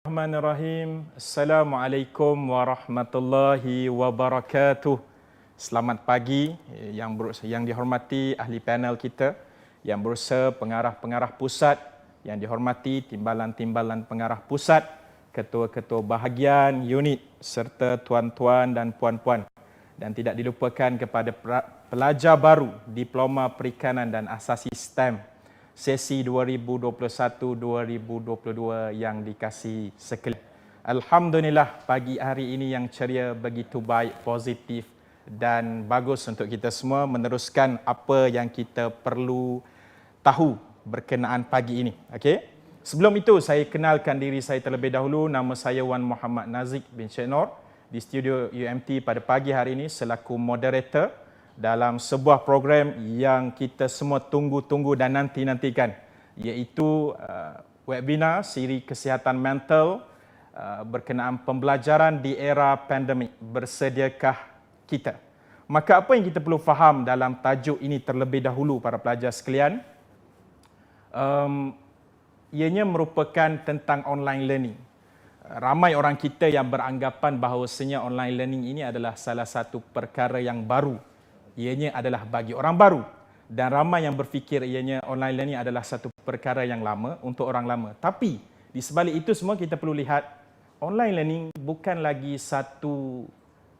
Bismillahirrahmanirrahim. Assalamualaikum warahmatullahi wabarakatuh. Selamat pagi yang dihormati ahli panel kita, yang berusaha pengarah-pengarah pusat, yang dihormati timbalan-timbalan pengarah pusat, ketua-ketua bahagian unit serta tuan-tuan dan puan-puan. Dan tidak dilupakan kepada pelajar baru Diploma Perikanan dan Asasi STEM sesi 2021-2022 yang dikasihi sekalian. Alhamdulillah, pagi hari ini yang ceria, begitu baik, positif dan bagus untuk kita semua meneruskan apa yang kita perlu tahu berkenaan pagi ini. Okey. Sebelum itu, saya kenalkan diri saya terlebih dahulu. Nama saya Wan Muhammad Nazik bin Sheikh Nor di studio UMT pada pagi hari ini selaku moderator dalam sebuah program yang kita semua tunggu-tunggu dan nanti-nantikan, iaitu webinar siri kesihatan mental berkenaan pembelajaran di era pandemik. Bersediakah kita? Maka apa yang kita perlu faham dalam tajuk ini terlebih dahulu para pelajar sekalian? Ianya merupakan tentang online learning. Ramai orang kita yang beranggapan bahawasanya online learning ini adalah salah satu perkara yang baru. Ianya adalah bagi orang baru, dan ramai yang berfikir ianya online learning adalah satu perkara yang lama untuk orang lama. Tapi di sebalik itu semua kita perlu lihat online learning bukan lagi satu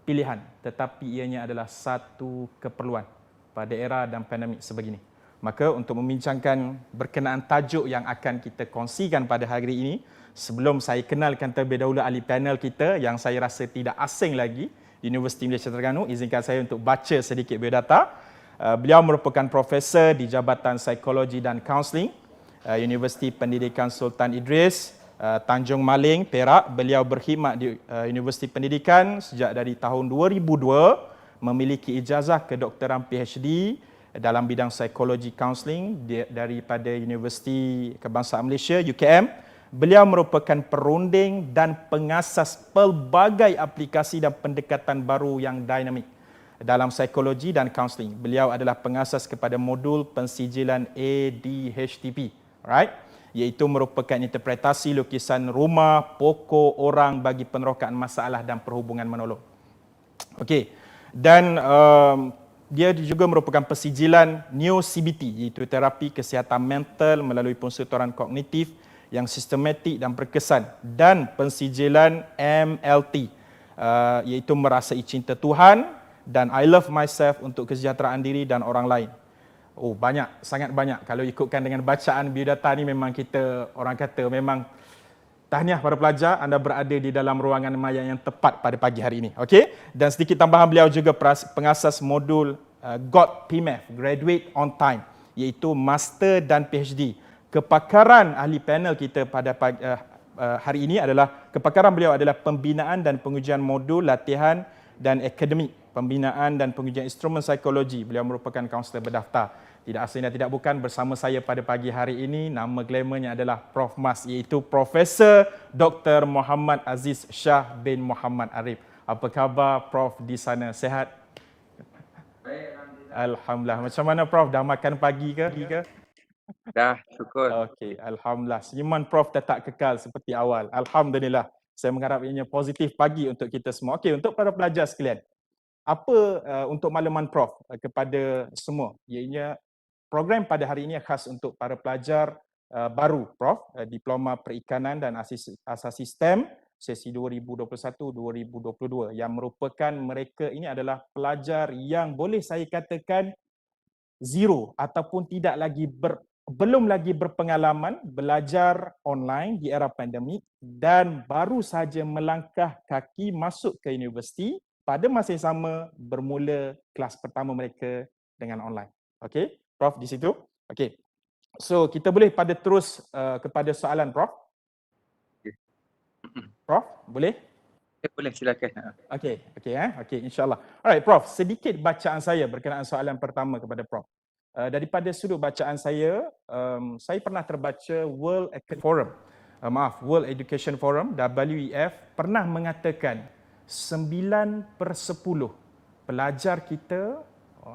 pilihan, tetapi ianya adalah satu keperluan pada era dan pandemik sebegini. Maka untuk membincangkan berkenaan tajuk yang akan kita kongsikan pada hari ini, sebelum saya kenalkan terlebih dahulu ahli panel kita yang saya rasa tidak asing lagi di Universiti Malaysia Terengganu, izinkan saya untuk baca sedikit biodata. Beliau merupakan profesor di Jabatan Psikologi dan Kaunseling, Universiti Pendidikan Sultan Idris, Tanjung Maling, Perak. Beliau berkhidmat di Universiti Pendidikan sejak dari tahun 2002, memiliki ijazah kedoktoran PhD dalam bidang psikologi kaunseling daripada Universiti Kebangsaan Malaysia, UKM. Beliau merupakan perunding dan pengasas pelbagai aplikasi dan pendekatan baru yang dinamik dalam psikologi dan kaunseling. Beliau adalah pengasas kepada modul pensijilan ADHTP, right? Iaitu merupakan interpretasi lukisan rumah, pokok, orang bagi penerokaan masalah dan perhubungan menolong. Okey. Dan dia juga merupakan pensijilan Neo CBT, iaitu terapi kesihatan mental melalui pensuturan kognitif yang sistematik dan berkesan, dan pensijilan MLT, iaitu merasai cinta Tuhan dan I love myself untuk kesejahteraan diri dan orang lain. Oh, banyak, sangat banyak. Kalau ikutkan dengan bacaan biodata ni, memang kita orang kata memang tahniah para pelajar, anda berada di dalam ruangan maya yang tepat pada pagi hari ini. Okey? Dan sedikit tambahan, beliau juga pengasas modul GOT PMAF, Graduate on Time, iaitu Master dan PhD. Kepakaran ahli panel kita pada hari ini adalah, kepakaran beliau adalah pembinaan dan pengujian modul, latihan dan akademik, pembinaan dan pengujian instrumen psikologi. Beliau merupakan kaunselor berdaftar. Tidak asing dan tidak bukan, bersama saya pada pagi hari ini, nama glamournya adalah Prof Mas, iaitu Profesor Dr. Muhammad Aziz Shah bin Muhammad Arif. Apa khabar Prof di sana? Sehat? Baik, Alhamdulillah. Macam mana Prof? Dah makan pagi ke? dah, syukur. Okey, Alhamdulillah. Senyuman Prof tetap kekal seperti awal. Alhamdulillah. Saya mengharap ianya positif pagi untuk kita semua. Okey, untuk para pelajar sekalian, apa untuk makluman Prof kepada semua? Ianya program pada hari ini khas untuk para pelajar baru Prof, Diploma Perikanan dan Asasi STEM sesi 2021-2022, yang merupakan mereka ini adalah pelajar yang boleh saya katakan zero ataupun belum lagi berpengalaman belajar online di era pandemik dan baru saja melangkah kaki masuk ke universiti pada masa yang sama bermula kelas pertama mereka dengan online. Okey, Prof di situ. Okey. So kita boleh terus kepada soalan Prof. Prof, boleh? Boleh, silakan. Okey, okey, insya-Allah. Alright Prof, sedikit bacaan saya berkenaan soalan pertama kepada Prof. Daripada sudut bacaan saya pernah terbaca World Education Forum, WEF, pernah mengatakan 9/10 pelajar kita,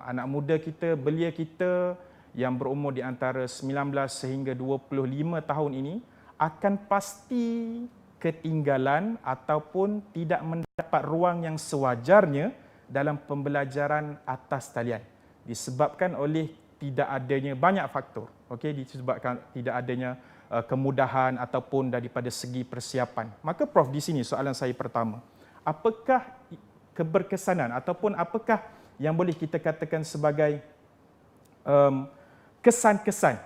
anak muda kita, belia kita yang berumur di antara 19 sehingga 25 tahun ini akan pasti ketinggalan ataupun tidak mendapat ruang yang sewajarnya dalam pembelajaran atas talian disebabkan oleh tidak adanya banyak faktor. Okey, disebabkan tidak adanya kemudahan ataupun daripada segi persiapan. Maka Prof, di sini soalan saya pertama. Apakah keberkesanan ataupun apakah yang boleh kita katakan sebagai kesan-kesan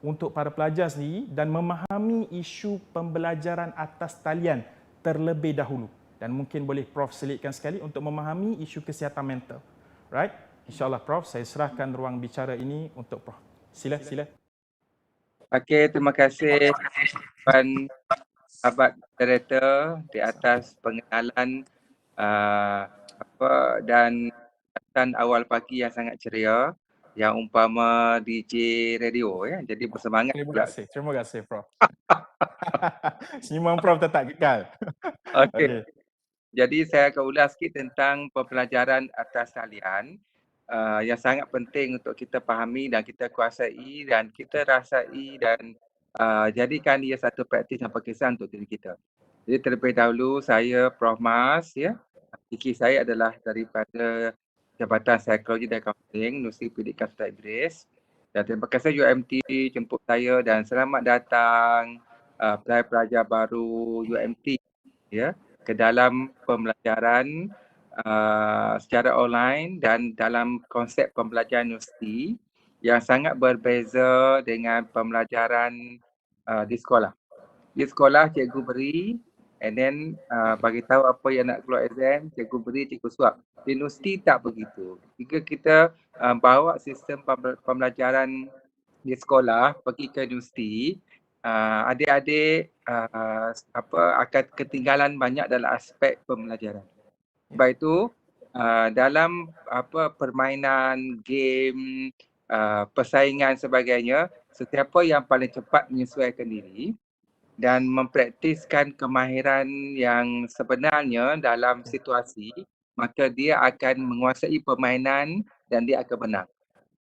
untuk para pelajar sendiri dan memahami isu pembelajaran atas talian terlebih dahulu. Dan mungkin boleh Prof selitkan sekali untuk memahami isu kesihatan mental. Right? InsyaAllah Prof, saya serahkan ruang bicara ini untuk Prof. Sila. Okey, terima kasih Puan Abad Moderator di atas pengenalan dan kesan awal pagi yang sangat ceria yang umpama DJ radio ya. Jadi bersemangat pula. Terima kasih Prof. Senyuman Prof tetap kekal. Okey. Jadi saya akan ulas sikit tentang pembelajaran atas talian yang sangat penting untuk kita fahami dan kita kuasai dan kita rasai dan jadikan dia satu praktis yang berkesan untuk diri kita. Jadi terlebih dahulu saya Prof Mas ya. Fikir saya adalah daripada Jabatan Psikologi dan Kaunseling Universiti Pendidikan Sultan Idris. Dan terima kasih UMT jemput saya dan selamat datang pelajar-pelajar baru UMT ya ke dalam pembelajaran secara online dan dalam konsep pembelajaran universiti yang sangat berbeza dengan pembelajaran di sekolah. Di sekolah cikgu beri and then bagi tahu apa yang nak keluar exam, cikgu beri, cikgu suap. Di universiti tak begitu. Jika kita bawa sistem pembelajaran di sekolah pergi ke universiti, adik-adik akan ketinggalan banyak dalam aspek pembelajaran. Sebab itu dalam permainan, game, persaingan sebagainya, sesiapa yang paling cepat menyesuaikan diri dan mempraktiskan kemahiran yang sebenarnya dalam situasi, maka dia akan menguasai permainan dan dia akan menang.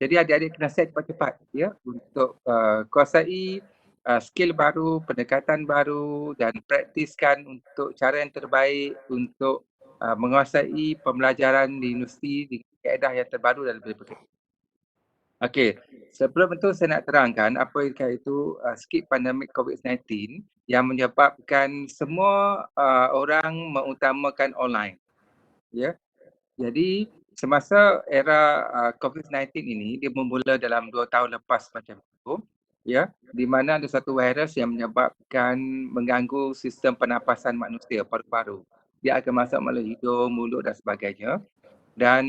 Jadi adik-adik kena set cepat-cepat ya untuk kuasai skill baru, pendekatan baru dan praktiskan untuk cara yang terbaik untuk menguasai pembelajaran di universiti dengan kaedah yang terbaru dan lebih baik. Okey, sebelum itu saya nak terangkan apa itu sikit pandemik COVID-19 yang menyebabkan semua orang mengutamakan online. Ya. Jadi semasa era COVID-19 ini dia bermula dalam 2 tahun lepas macam itu, ya, di mana ada satu virus yang menyebabkan mengganggu sistem pernafasan manusia, paru-paru. Dia akan masuk melalui hidung, mulut dan sebagainya. Dan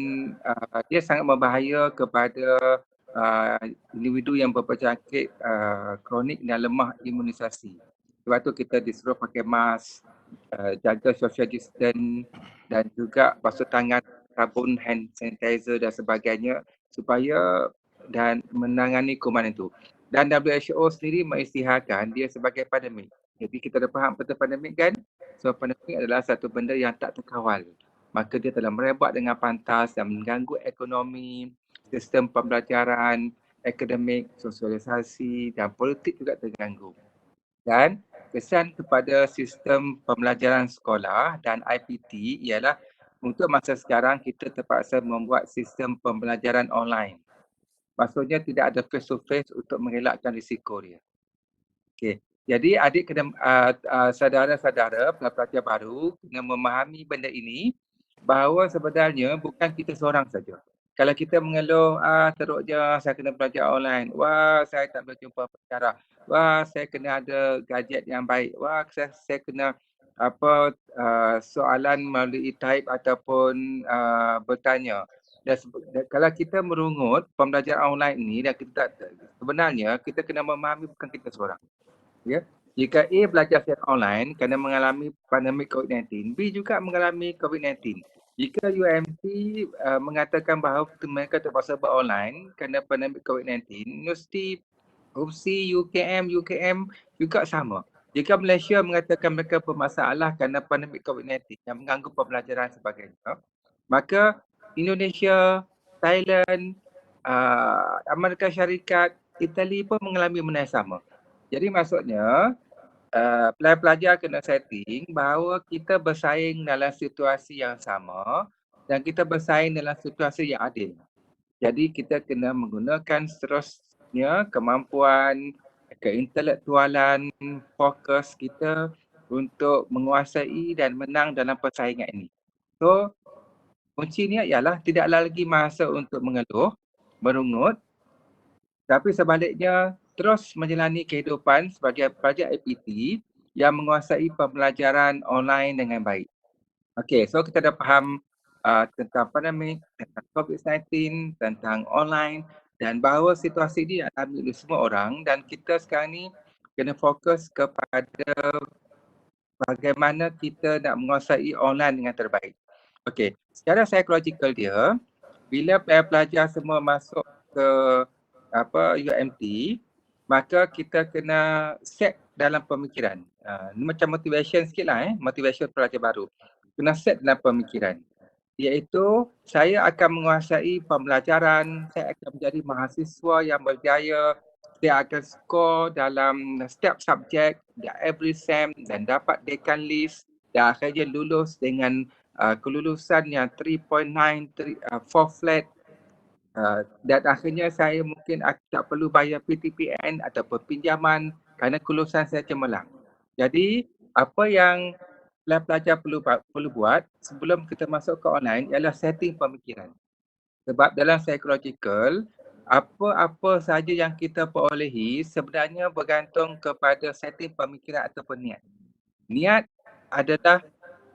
dia sangat berbahaya kepada individu yang berpenyakit kronik dan lemah imunisasi. Sebab tu kita disuruh pakai mask, jaga social distance dan juga basuh tangan, sabun, hand sanitizer dan sebagainya supaya dan menangani kuman itu. Dan WHO sendiri mengisytiharkan dia sebagai pandemik. Jadi kita dah faham betul pandemik kan? So pandemik adalah satu benda yang tak terkawal. Maka dia telah merebak dengan pantas dan mengganggu ekonomi, sistem pembelajaran, akademik, sosialisasi dan politik juga terganggu. Dan kesan kepada sistem pembelajaran sekolah dan IPT ialah untuk masa sekarang kita terpaksa membuat sistem pembelajaran online. Maksudnya tidak ada face to face untuk mengelakkan risiko dia. Okey. Jadi adik kena saudara-saudara pelajar baru kena memahami benda ini bahawa sebenarnya bukan kita seorang saja. Kalau kita mengeluh, teruk je saya kena belajar online. Wah, saya tak boleh jumpa pencara. Wah, saya kena ada gadget yang baik. Wah, saya kena soalan melalui type ataupun bertanya. Dan kalau kita merungut pembelajaran online ini dan kita sebenarnya kita kena memahami bukan kita seorang. Ya. Jika A belajar secara online kerana mengalami pandemik COVID-19, B juga mengalami COVID-19. Jika UMT mengatakan bahawa mereka terpaksa online kerana pandemik COVID-19, Universiti UPSI, UKM juga sama. Jika Malaysia mengatakan mereka bermasalah kerana pandemik COVID-19 yang mengganggu pembelajaran sebagainya, maka Indonesia, Thailand, Amerika Syarikat, Itali pun mengalami benda yang sama. Jadi maksudnya pelajar-pelajar kena setting bahawa kita bersaing dalam situasi yang sama dan kita bersaing dalam situasi yang adil. Jadi kita kena menggunakan seterusnya kemampuan, keintelektualan, fokus kita untuk menguasai dan menang dalam persaingan ini. So, kuncinya ialah tidaklah lagi masa untuk mengeluh, merungut, tapi sebaliknya terus menjalani kehidupan sebagai pelajar APT yang menguasai pembelajaran online dengan baik. Okey, so kita dah faham tentang pandemik, tentang COVID-19, tentang online dan bahawa situasi ini dialami oleh semua orang dan kita sekarang ni kena fokus kepada bagaimana kita nak menguasai online dengan terbaik. Okey, secara psikologikal dia, bila pelajar semua masuk ke UMT, maka kita kena set dalam pemikiran. Ini macam motivation sikit lah motivation pelajar baru. Kena set dalam pemikiran. Iaitu saya akan menguasai pembelajaran, saya akan menjadi mahasiswa yang berjaya, saya akan skor dalam setiap subjek, every SEM dan dapat dekan list dan akhirnya lulus dengan kelulusan yang 3.9, 4 flat dan akhirnya saya mungkin tak perlu bayar PTPN ataupun pinjaman kerana kelulusan saya cemerlang. Jadi apa yang pelajar perlu buat sebelum kita masuk ke online ialah setting pemikiran. Sebab dalam psychological, apa-apa saja yang kita perolehi sebenarnya bergantung kepada setting pemikiran ataupun niat. Niat adalah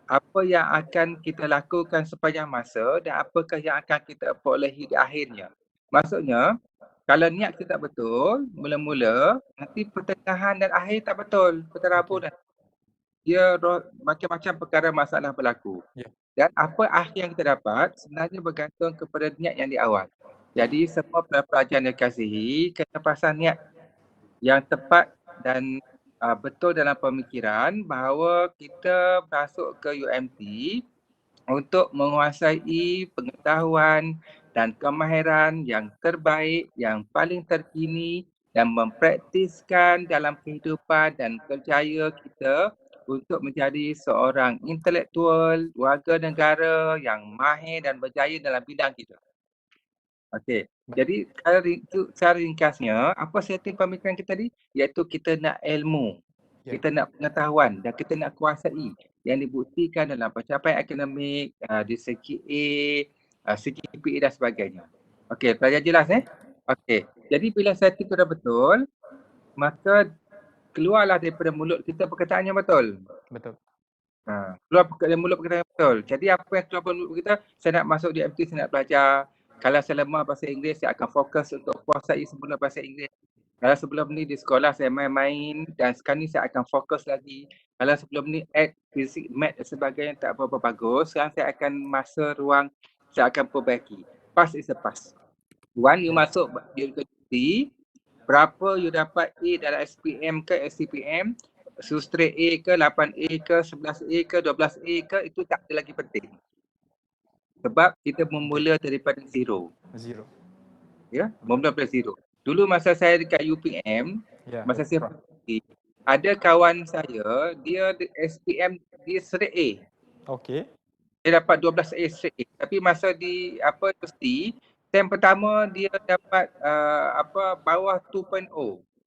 apa yang akan kita lakukan sepanjang masa dan apakah yang akan kita perolehi di akhirnya. Maksudnya, kalau niat kita tak betul, mula-mula, nanti pertengahan dan akhir tak betul, berterabur dan dia macam-macam perkara masalah berlaku. Ya. Dan apa akhir yang kita dapat sebenarnya bergantung kepada niat yang di awal. Jadi semua pelajar yang dikasihi kena pasang niat yang tepat dan betul dalam pemikiran bahawa kita masuk ke UMT untuk menguasai pengetahuan dan kemahiran yang terbaik, yang paling terkini dan mempraktiskan dalam kehidupan dan kerjaya kita untuk menjadi seorang intelektual, warga negara yang mahir dan berjaya dalam bidang kita. Okey, jadi secara ringkasnya, apa setting pemikiran kita tadi? Iaitu kita nak ilmu, kita nak pengetahuan dan kita nak kuasai yang dibuktikan dalam pencapaian akademik, di segi A, segi PA dan sebagainya. Okey, pelajar jelas Okey, jadi bila setting tu dah betul, maka keluarlah daripada mulut kita perkataan yang betul. Betul. Keluar dari mulut perkataan yang betul. Jadi apa yang keluar dari mulut kita, saya nak masuk di MT, saya nak belajar. Kalau saya lemah bahasa Inggeris, saya akan fokus untuk kuasai semula bahasa Inggeris. Kalau sebelum ni di sekolah saya main-main dan sekarang ni saya akan fokus lagi. Kalau sebelum ni fisik, math dan sebagainya tak berapa bagus, sekarang saya akan masa ruang, saya akan perbaiki. Pass is a pass. One, you masuk universiti, berapa you dapat A dalam SPM ke SCPM, sustra A ke, 8A ke, 11A ke, 12A ke, itu tak ada lagi penting. Sebab kita memula daripada zero. Ya, memula daripada zero. Dulu masa saya dekat UPM, masa saya pergi, ada kawan saya, dia SPM, dia straight A. Okey. Dia dapat 12A straight A. Tapi masa di universiti, SEM pertama dia dapat bawah 2.0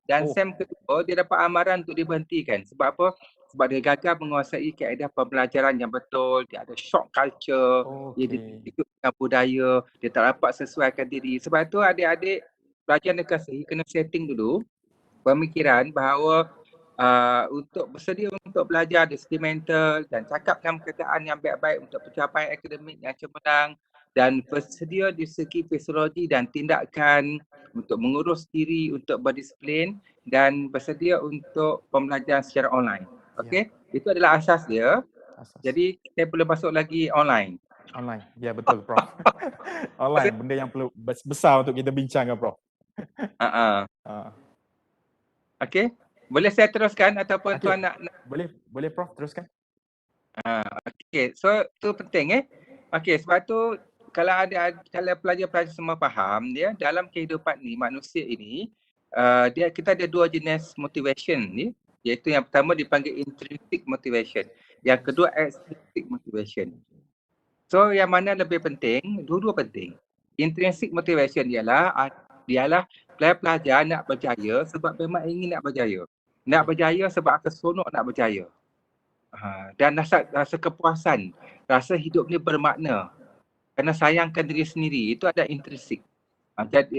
dan SEM kedua dia dapat amaran untuk diberhentikan. Sebab apa? Sebab dia gagal menguasai kaedah pembelajaran yang betul, dia ada shock culture, dia ikut dengan budaya, dia tak dapat sesuaikan diri. Sebab tu adik-adik pelajar yang dikasihi kena setting dulu pemikiran bahawa untuk bersedia untuk belajar dari segi mental dan cakapkan perkataan yang baik-baik untuk pencapaian akademik yang cemerlang dan bersedia di segi fisiologi dan tindakan untuk mengurus diri, untuk berdisiplin dan bersedia untuk pembelajaran secara online. Okey, itu adalah asas dia. Jadi kita perlu masuk lagi online. Online, ya betul Prof. Online, benda yang perlu besar untuk kita bincangkan Prof. Okey, boleh saya teruskan ataupun tuan nak? Boleh Prof, teruskan. Okey, so tu penting Okey, sebab tu kalau kalau pelajar-pelajar semua faham dia dalam kehidupan ni manusia ini kita ada dua jenis motivation ni. Iaitu yang pertama dipanggil intrinsic motivation. Yang kedua extrinsic motivation. So yang mana lebih penting? Dua-dua penting. Intrinsic motivation ialah pelajar nak berjaya sebab memang ingin nak berjaya. Nak berjaya sebab rasa seronok nak berjaya. Dan rasa kepuasan, rasa hidup ni bermakna. Kerana sayangkan diri sendiri, itu ada intrinsik.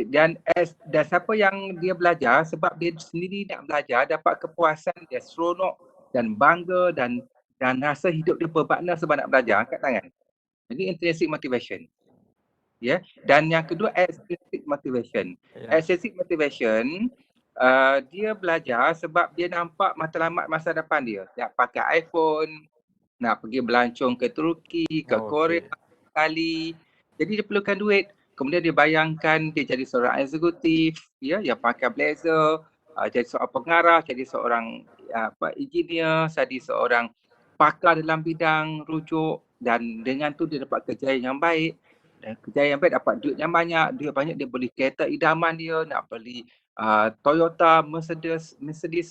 Dan siapa yang dia belajar sebab dia sendiri nak belajar, dapat kepuasan, dia seronok dan bangga dan rasa hidup dia bermakna sebab nak belajar, angkat tangan. Jadi intrinsic motivation. Ya. Dan yang kedua extrinsic motivation. Extrinsic motivation dia belajar sebab dia nampak matlamat masa depan dia. Nak pakai iPhone, nak pergi belancong ke Turki, ke Korea, Bali. Jadi dia perlukan duit. Kemudian dia bayangkan dia jadi seorang eksekutif, ya, yang pakai blazer, jadi seorang pengarah, jadi seorang engineer, jadi seorang pakar dalam bidang rujuk, dan dengan tu dia dapat kejayaan yang baik. Dan kejayaan yang baik dapat duit yang banyak, duit banyak dia beli kereta idaman dia, nak beli Toyota, Mercedes,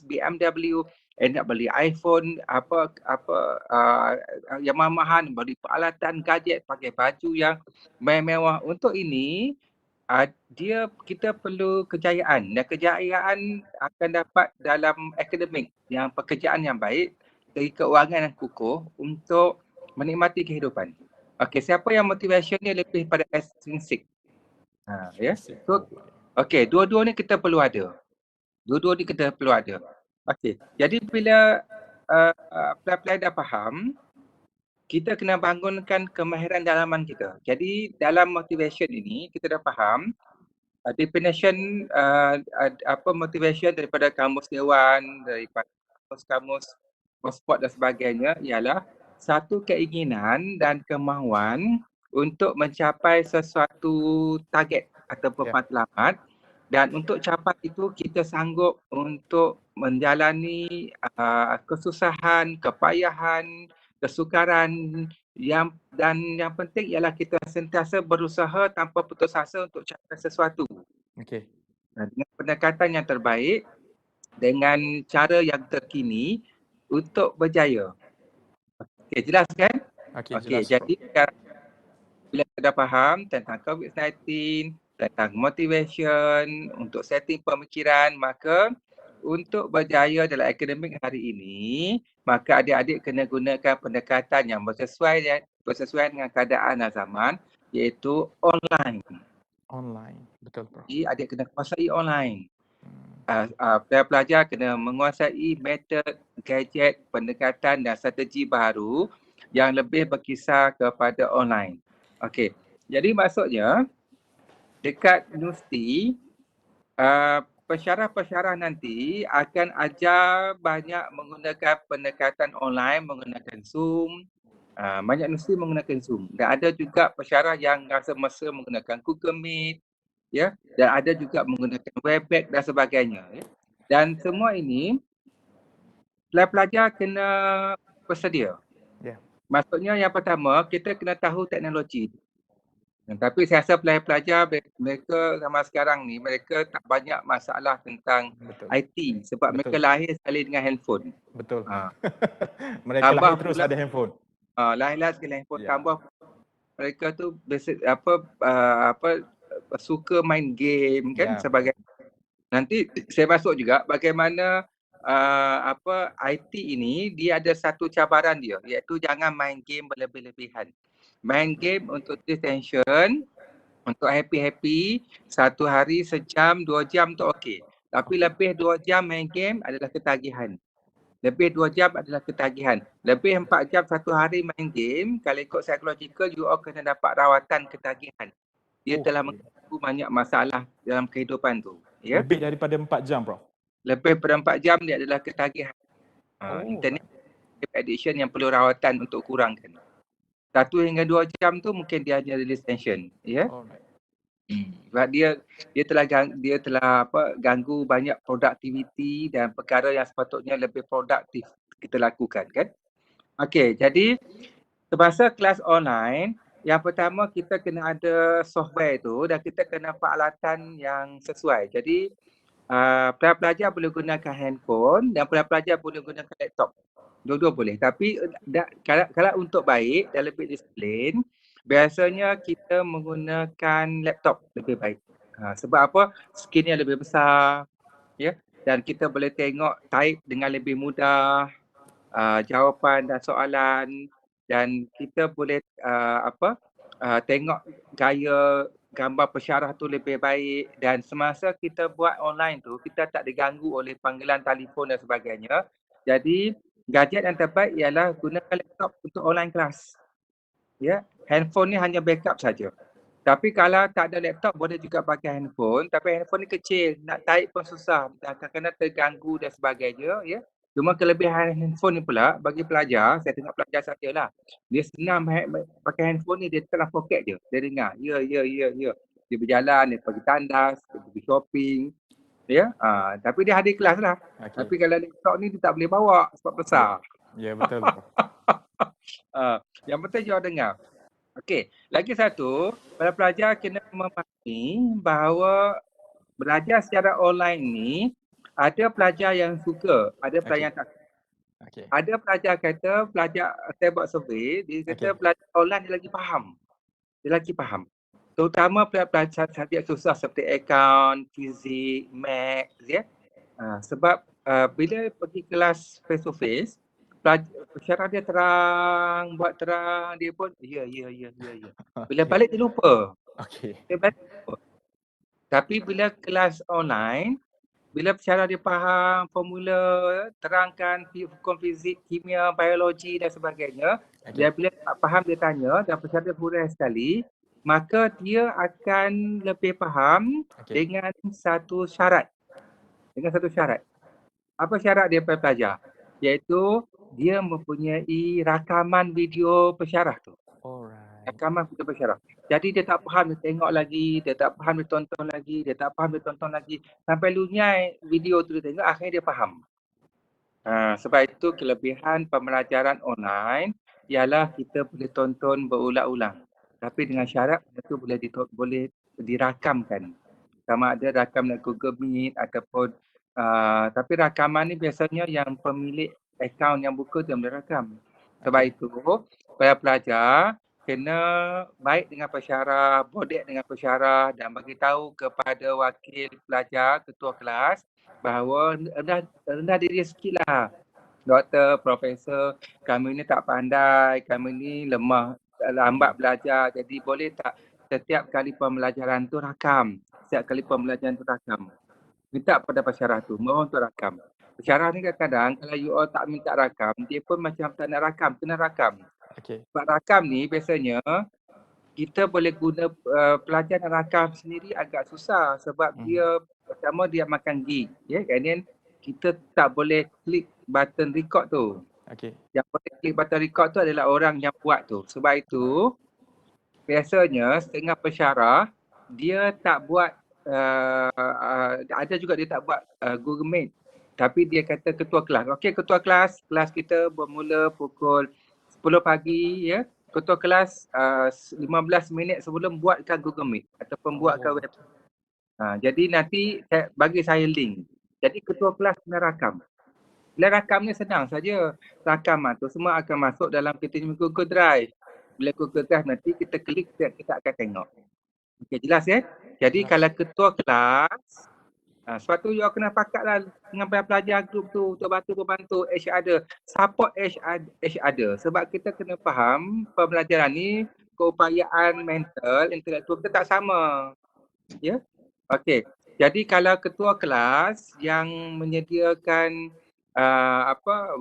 BMW, nak beli iPhone, yang mahal, beli peralatan, gadget, pakai baju yang mewah. Untuk ini, kita perlu kejayaan, dan kejayaan akan dapat dalam akademik, yang pekerjaan yang baik, dari keuangan yang kukuh untuk menikmati kehidupan. Okey, siapa yang motivation ni lebih pada extrinsic. Ya. So, okey, dua-dua ni kita perlu ada. Okey, jadi bila pelajar dah faham, kita kena bangunkan kemahiran dalaman kita. Jadi dalam motivation ini kita dah faham definition motivation daripada kamus Dewan, daripada kamus Oxford dan sebagainya ialah satu keinginan dan kemahuan untuk mencapai sesuatu target ataupun matlamat, dan untuk capai itu kita sanggup untuk menjalani kesusahan, kepayahan, kesukaran, yang penting ialah kita sentiasa berusaha tanpa putus asa untuk capai sesuatu. Okey. Dengan pendekatan yang terbaik, dengan cara yang terkini untuk berjaya. Okey, jelas kan? Okey, jadi sekarang bila kita dah faham tentang COVID-19, tentang motivation, untuk setting pemikiran, maka untuk berjaya dalam akademik hari ini, maka adik-adik kena gunakan pendekatan yang bersesuaian dengan keadaan dan zaman, iaitu online. Online, betul Prof. Jadi adik kena kuasai online. Pelajar kena menguasai metod, gadget, pendekatan dan strategi baru yang lebih berkisar kepada online. Okey, jadi maksudnya dekat universiti, pensyarah-pensyarah nanti akan ajar banyak menggunakan pendekatan online, menggunakan Zoom. Banyak universiti menggunakan Zoom, dan ada juga pensyarah yang rasa mesra menggunakan Google Meet, ya, dan ada juga menggunakan Webex dan sebagainya, ya. Dan semua ini pelajar kena bersedia. Maksudnya yang pertama, kita kena tahu teknologi. Tapi saya rasa pelajar mereka sama sekarang ni, mereka tak banyak masalah tentang IT sebab mereka lahir sekali dengan handphone. Betul. Mereka lahir terus ada handphone. Lahir sekali handphone, tambah mereka tu suka main game kan, sebagai. Nanti saya masuk juga bagaimana IT ini dia ada satu cabaran dia, iaitu jangan main game berlebih-lebihan. Main game untuk distension, untuk happy-happy, satu hari sejam, 2 jam tu okey. Tapi lebih 2 jam main game adalah ketagihan. Lebih 2 jam adalah ketagihan. Lebih 4 jam satu hari main game, kalau ikut psychological, you all kena dapat rawatan ketagihan. Dia telah mengganggu banyak masalah dalam kehidupan tu. Ya? Lebih daripada 4 jam, Prof? Lebih daripada 4 jam dia adalah ketagihan. Internet addiction yang perlu rawatan untuk kurangkan. 1 hingga 2 jam tu mungkin dia hanya release tension. Ya? Sebab dia telah ganggu banyak produktiviti dan perkara yang sepatutnya lebih produktif kita lakukan, kan. Okey, jadi semasa kelas online, yang pertama kita kena ada software tu, dan kita kena peralatan yang sesuai. Jadi pelajar boleh gunakan handphone dan pelajar boleh gunakan laptop. Dua-dua boleh. Tapi kalau untuk baik dan lebih disiplin, biasanya kita menggunakan laptop lebih baik. Sebab apa? Skrinnya lebih besar, ya, dan kita boleh tengok type dengan lebih mudah, jawapan dan soalan, dan kita boleh tengok gaya gambar pesyarah tu lebih baik, dan semasa kita buat online tu kita tak diganggu oleh panggilan telefon dan sebagainya. Jadi gadget yang terbaik ialah gunakan laptop untuk online kelas. Ya, handphone ni hanya backup saja. Tapi kalau tak ada laptop boleh juga pakai handphone, tapi handphone ni kecil, nak tarik pun susah, kadang-kadang terganggu dan sebagainya, ya. Cuma kelebihan handphone ni pula bagi pelajar, saya tengok pelajar saya lah, dia senang pakai handphone ni, dia dalam poket je, dia dengar, ya. Dia berjalan, dia pergi tandas, dia pergi shopping, ya. Tapi dia hadir kelas lah. Okey. Tapi kalau laptop ni dia tak boleh bawa sebab besar. Ya, betul. Yang penting jawab dengar. Okey, lagi satu, para pelajar kena memahami bahawa belajar secara online ni ada pelajar yang suka, ada pelajar yang tak suka. Okey. Ada pelajar kata, saya buat survey, dia kata belajar online dia lagi faham. Dia lagi faham. Terutama pelajar subjek susah seperti akaun, fizik, maths, ya. Sebab bila pergi kelas face to face, pesyarah dia terang, buat terang, dia pun ya. Bila balik dia lupa. Okey. Dia balik lupa. Tapi bila kelas online, bila pesyarah dia faham formula, terangkan hukum fizik, kimia, biologi dan sebagainya, dia bila tak faham dia tanya dan pesyarah dia hurai sekali, maka dia akan lebih faham dengan satu syarat. Apa syarat dia pelajar? Iaitu dia mempunyai rakaman video pesyarah tu. Rakaman video pesyarah. Jadi dia tak faham, dia tengok lagi, dia tak faham, dia tonton lagi, dia tak faham, dia tonton lagi. Sampai lunyai video tu dia tengok, akhirnya dia faham. Sebab itu kelebihan pembelajaran online ialah kita boleh tonton berulang-ulang. Tapi dengan syarat itu boleh dirakamkan. Sama ada rakam dalam Google Meet ataupun tapi rakaman ni biasanya yang pemilik akaun yang buka tu yang boleh rakam. Sebab itu para pelajar kena baik dengan pesyarah, bodek dengan pesyarah dan bagi tahu kepada wakil pelajar, ketua kelas bahawa rendah diri sikit lah. Doktor, profesor, kami ni tak pandai, kami ni lemah, lambat belajar. Jadi boleh tak setiap kali pembelajaran tu rakam. Setiap kali pembelajaran tu rakam. Minta pada pesyarah tu, mohon untuk rakam. Pesyarah ni kadang-kadang kalau you all tak minta rakam, dia pun macam tak nak rakam, kena rakam. Sebab rakam ni biasanya kita boleh guna pelajar nak rakam sendiri agak susah sebab dia pertama dia makan gig, ya, kan? Kita tak boleh klik button record tu. Yang boleh klik button record tu adalah orang yang buat tu. Sebab itu biasanya setengah pesyarah dia tak buat ada juga dia tak buat Google Meet. Tapi dia kata ketua kelas. Okey, ketua kelas kita bermula pukul 10 pagi, ya. Ketua kelas 15 minit sebelum buatkan Google Meet ataupun buatkan web. Jadi nanti bagi saya link. Jadi ketua kelas kena rakam. Bila rakam ni senang saja. Rakaman tu semua akan masuk dalam kita ni Google Drive. Bila Google Drive nanti kita klik, kita akan tengok. Okey, jelas ya? Jadi kalau ketua kelas, sebab tu you kena pakatlah dengan pelajar grup tu untuk bantu each other. Support each other. Sebab kita kena faham pembelajaran ni keupayaan mental, intelektual kita tak sama. Ya? Okey. Jadi kalau ketua kelas yang menyediakan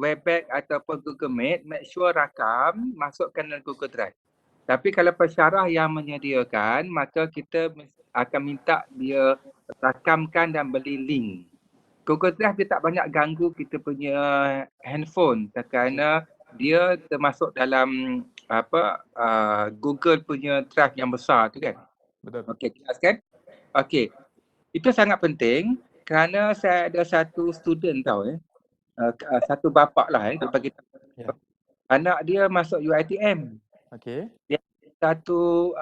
Webex ataupun Google Meet, make sure rakam, masukkan dalam Google Drive. Tapi kalau pesyarah yang menyediakan, maka kita akan minta dia rakamkan dan beli link. Google Drive dia tak banyak ganggu kita punya handphone kerana dia termasuk dalam Google punya Drive yang besar tu kan. Betul. Okey, jelas kan? Okey. Itu sangat penting kerana saya ada satu student satu bapak lah dia bagi anak dia masuk UiTM. Dia satu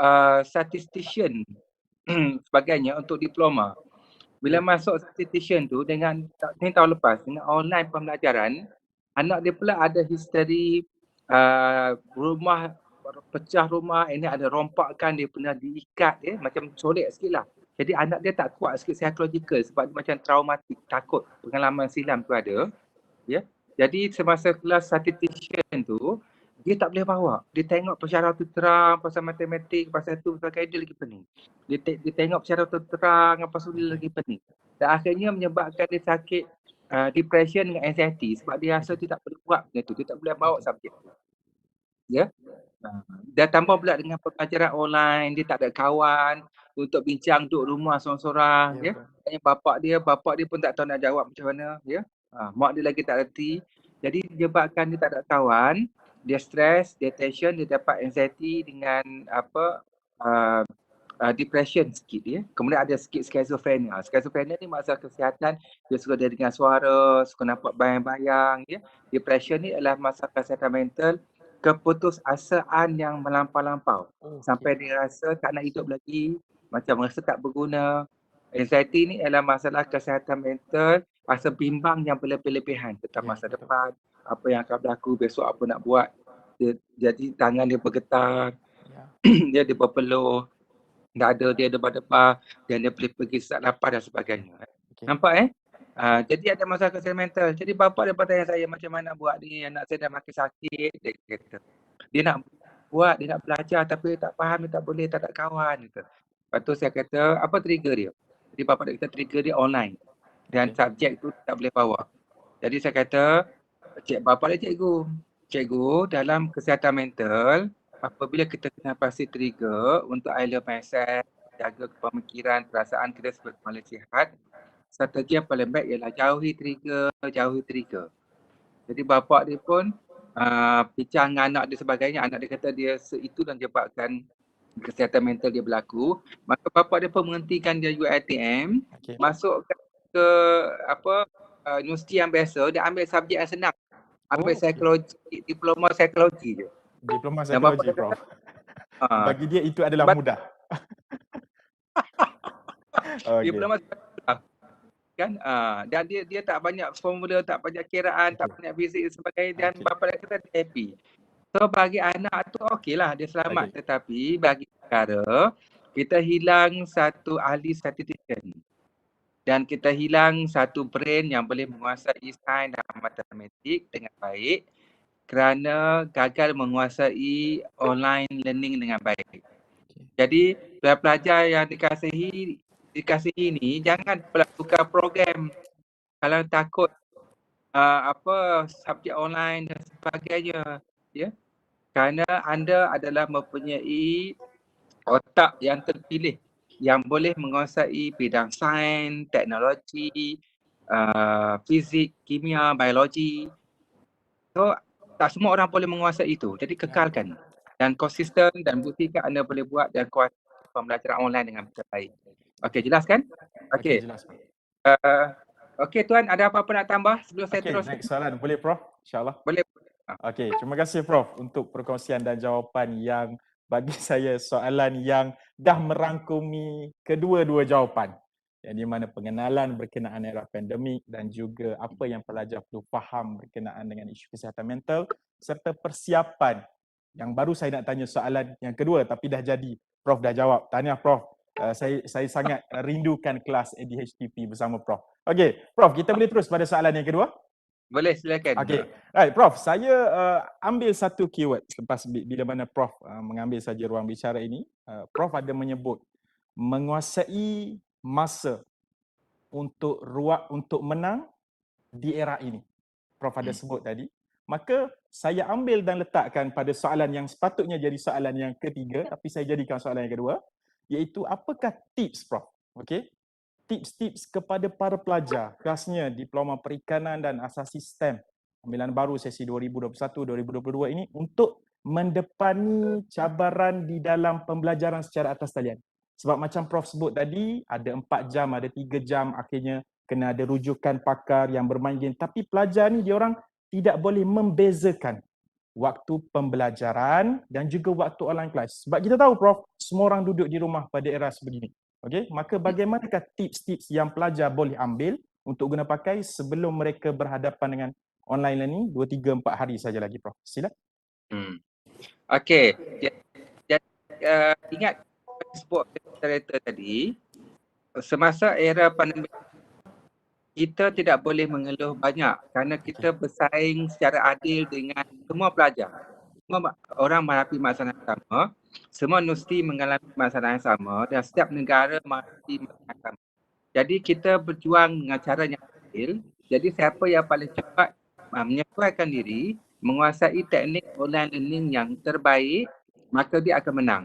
statistician sebagainya untuk diploma. Bila masuk substitution tu dengan ni tahun lepas dengan online pembelajaran, anak dia pula ada history rumah pecah rumah, ini ada rompakan, dia pernah diikat macam solek sikit lah. Jadi anak dia tak kuat sikit psychological sebab dia macam traumatik, takut pengalaman silam tu ada. Ya. Jadi semasa kelas substitution tu, dia tak boleh bawa. Dia tengok pensyarah tu terang pasal matematik, pasal tu, pasal dia lagi pening. Dia tengok pensyarah tu terang, pasal dia lagi pening. Dan akhirnya menyebabkan dia sakit depression dengan anxiety sebab dia rasa dia tak boleh buat benda tu. Dia tak boleh bawa subjek tu. Ya. Dan tambah pula dengan pembelajaran online, dia tak ada kawan untuk bincang duduk rumah seorang-seorang. Ya. Bapak dia pun tak tahu nak jawab macam mana. Ya. Mak dia lagi tak reti. Jadi menyebabkan dia tak ada kawan, dia stres, dia tension, dia dapat anxiety dengan depression sikit ya. Kemudian ada sikit schizophrenia. Schizophrenia ni masalah kesihatan, dia suka dia dengan suara, suka nampak bayang-bayang ya. Depression ni adalah masalah kesihatan mental, keputusasaan yang melampau-lampau. Sampai dia rasa tak nak hidup lagi, macam rasa tak berguna. Anxiety ni adalah masalah kesihatan mental, rasa bimbang yang berlebih-lebihan tentang masa depan, apa yang akan berlaku, besok apa nak buat. Jadi tangan dia bergetar, dia berpeluh, dada dia debar-debar, dan dia boleh pergi sesak lapar dan sebagainya. Nampak jadi ada masalah kesihatan mental. Jadi bapa dia bertanya saya macam mana buat ni, anak saya dah makin sakit. Dia kata, dia nak buat, dia nak belajar tapi dia tak faham, dia tak boleh, tak ada kawan. Kata. Lepas tu saya kata, apa trigger dia? Jadi bapa dia kata trigger dia online. Dan subjek tu tak boleh bawa. Jadi saya kata, bapa dia cikgu dalam kesihatan mental, apabila kita kena pasti trigger untuk island mindset, jaga pemikiran, perasaan kita sebagai manusia sihat, strategi yang paling baik ialah jauhi trigger. Jadi bapa dia pun bincang dengan anak dia sebagainya, anak dia kata dia itu dan menyebabkan kesihatan mental dia berlaku. Maka bapa dia pun menghentikan dia UiTM, masuk ke universiti yang biasa, dia ambil subjek yang senang. Ambil psikologi, diploma psikologi je. Diploma psikologi, Prof. Bagi dia itu adalah mudah. Diploma kan dan dia tak banyak formula, tak banyak kiraan, tak banyak fizik dan sebagainya, dan bapa dia kata dia happy. So bagi anak tu okeylah, dia selamat. Tetapi bagi negara, kita hilang satu ahli statistician dan kita hilang satu brain yang boleh menguasai sains dan matematik dengan baik kerana gagal menguasai online learning dengan baik. Jadi pelajar yang dikasihi ni jangan tukar program kalau takut subjek online dan sebagainya ya. Kerana anda adalah mempunyai otak yang terpilih yang boleh menguasai bidang sains, teknologi, fizik, kimia, biologi. So tak semua orang boleh menguasai itu. Jadi kekalkan dan konsisten dan buktikan anda boleh buat dan kuasai pembelajaran online dengan baik. Okey, jelas kan? Okey. Jelas. Okey Tuan, ada apa-apa nak tambah sebelum saya terus? Next soalan. Boleh Prof? InsyaAllah. Boleh. Okey, terima kasih Prof untuk perkongsian dan jawapan yang bagi saya soalan yang dah merangkumi kedua-dua jawapan. Yang di mana pengenalan berkenaan era pandemik dan juga apa yang pelajar perlu faham berkenaan dengan isu kesihatan mental serta persiapan yang baru saya nak tanya soalan yang kedua tapi dah jadi. Prof dah jawab. Tahniah Prof. Saya sangat rindukan kelas ADHTP bersama Prof. Okey, Prof, kita boleh terus pada soalan yang kedua? Boleh, silakan. Okey. Right, Prof, saya ambil satu keyword selepas bila mana Prof mengambil saja ruang bicara ini. Prof ada menyebut menguasai masa untuk menang di era ini. Prof ada sebut tadi. Maka saya ambil dan letakkan pada soalan yang sepatutnya jadi soalan yang ketiga tapi saya jadikan soalan yang kedua, iaitu apakah tips Prof? Okey. Tips-tips kepada para pelajar, khasnya Diploma Perikanan dan Asasi STEM ambilan baru sesi 2021-2022 ini untuk mendepani cabaran di dalam pembelajaran secara atas talian. Sebab macam Prof sebut tadi, ada 4 jam, ada 3 jam, akhirnya kena ada rujukan pakar yang bermain game. Tapi pelajar ni diorang tidak boleh membezakan waktu pembelajaran dan juga waktu online class. Sebab kita tahu Prof, semua orang duduk di rumah pada era sebegini. Okey, maka bagaimanakah tips-tips yang pelajar boleh ambil untuk guna pakai sebelum mereka berhadapan dengan online learning 2, 3, 4 hari saja lagi, Prof. Sila. Okey. Jadi ingat sebut moderator tadi, semasa era pandemik kita tidak boleh mengeluh banyak kerana kita bersaing secara adil dengan semua pelajar. Semua orang menghadapi masalah yang sama, semua universiti mengalami masalah yang sama dan setiap negara menghadapi masalah yang sama. Jadi kita berjuang dengan cara yang adil. Jadi siapa yang paling cepat menyesuaikan diri, menguasai teknik online learning yang terbaik, maka dia akan menang.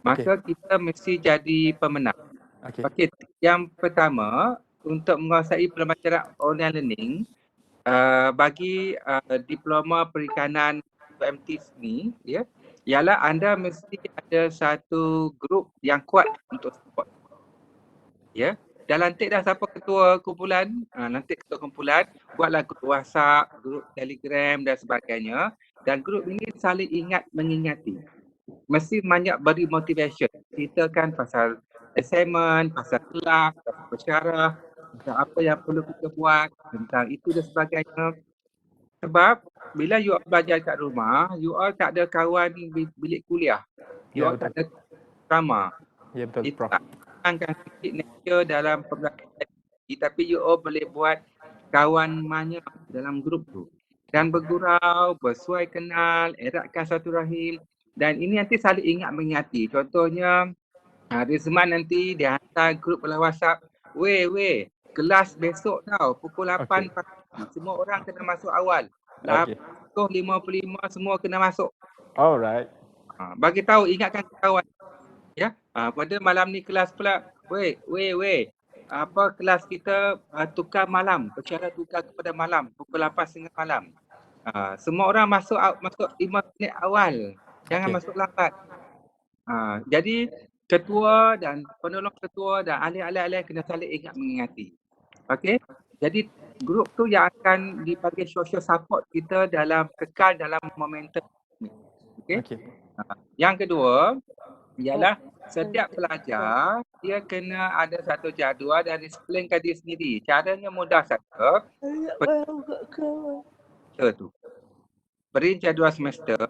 Maka kita mesti jadi pemenang. Okey, yang pertama, untuk menguasai pembelajaran online learning, bagi diploma perikanan UMT ni, ya, ialah anda mesti ada satu grup yang kuat untuk support. Ya, dah lantik dah siapa ketua kumpulan, lantik ketua kumpulan, buatlah grup WhatsApp, grup Telegram dan sebagainya, dan grup ini saling ingat mengingati. Mesti banyak beri motivation, ceritakan pasal assignment, pasal kelas, pasal pensyarah, tentang apa yang perlu kita buat, tentang itu dan sebagainya. Sebab bila you all belajar kat rumah, you all tak ada kawan bilik kuliah. You all tak ada drama. Ya, betul, Itu Prof. tak hilangkan sikit nature dalam pembelajaran, tapi you all boleh buat kawan banyak dalam grup tu. Dan bergurau, bersuai kenal, eratkan satu rahim. Dan ini nanti saling ingat mengingati. Contohnya, Rizman nanti dia hantar grup dalam WhatsApp, weh, kelas besok tau, pukul 8 pagi. Semua orang kena masuk awal. 8:55 semua kena masuk. Alright. Bagi tahu, ingatkan kawan. Ya, pada malam ni kelas pula, weh, apa kelas kita tukar malam, pensyarah tukar kepada malam, pukul 8:30 malam. Semua orang masuk 5 minit awal, jangan masuk lambat. Jadi ketua dan penolong ketua dan ahli-ahli kena saling ingat mengingati. Okey, jadi grup tu yang akan dipanggil social support kita dalam kekal dalam momentum ni. Okey. Yang kedua ialah setiap pelajar dia kena ada satu jadual dan disiplinkan diri sendiri. Caranya mudah saja. Tu. Beri jadual semester,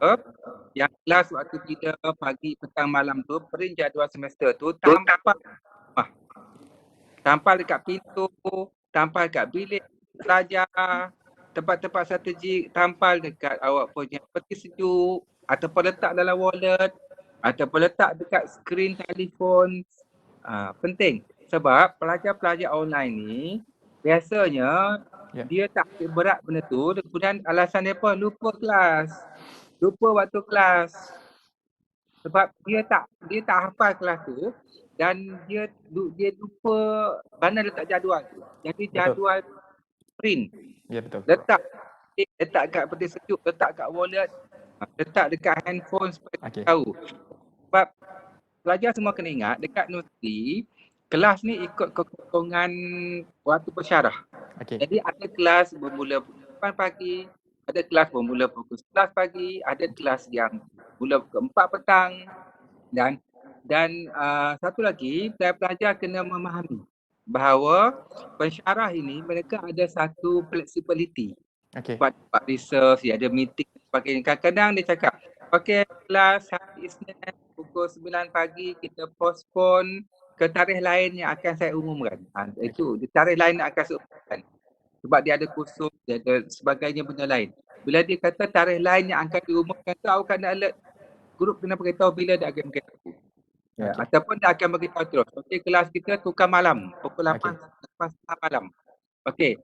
yang kelas waktu kita pagi, petang, malam tu, beri jadual semester tu tampal dekat pintu, tampal dekat bilik pelajar, tempat-tempat strategik, tampal dekat awak punya peti sejuk ataupun letak dalam wallet ataupun letak dekat skrin telefon. Penting sebab pelajar-pelajar online ni biasanya dia tak berat benda tu, kemudian alasan dia pun lupa kelas, lupa waktu kelas. Sebab dia tak hafal kelas tu dan dia lupa mana letak jadual tu. Jadi jadual print. Ya, betul. Letak kat peti sejuk, letak kat wallet, letak dekat handphone supaya tahu. Sebab pelajar semua kena ingat dekat universiti, kelas ni ikut kekotongan waktu pensyarah. Jadi ada kelas bermula pukul 8 pagi, ada kelas bermula pukul 11 pagi, ada kelas yang mula pukul 4 petang dan satu lagi, pelajar kena memahami bahawa pensyarah ini mereka ada satu flexibility. Buat research, ada meeting dan sebagainya. Kadang-kadang dia cakap, okey, kelas hari Isnin pukul 9 pagi kita postpone ke tarikh lain yang akan saya umumkan. Itu tarikh lain yang akan saya umumkan. Sebab dia ada kursus, dia ada sebagainya benda lain. Bila dia kata tarikh lain yang akan diumumkan tu, awak kena alert. Grup kena beritahu bila dia akan beritahu. Ataupun dia akan beritahu terus. Okey, kelas kita tukar malam, pukul 8:30 malam. Okey,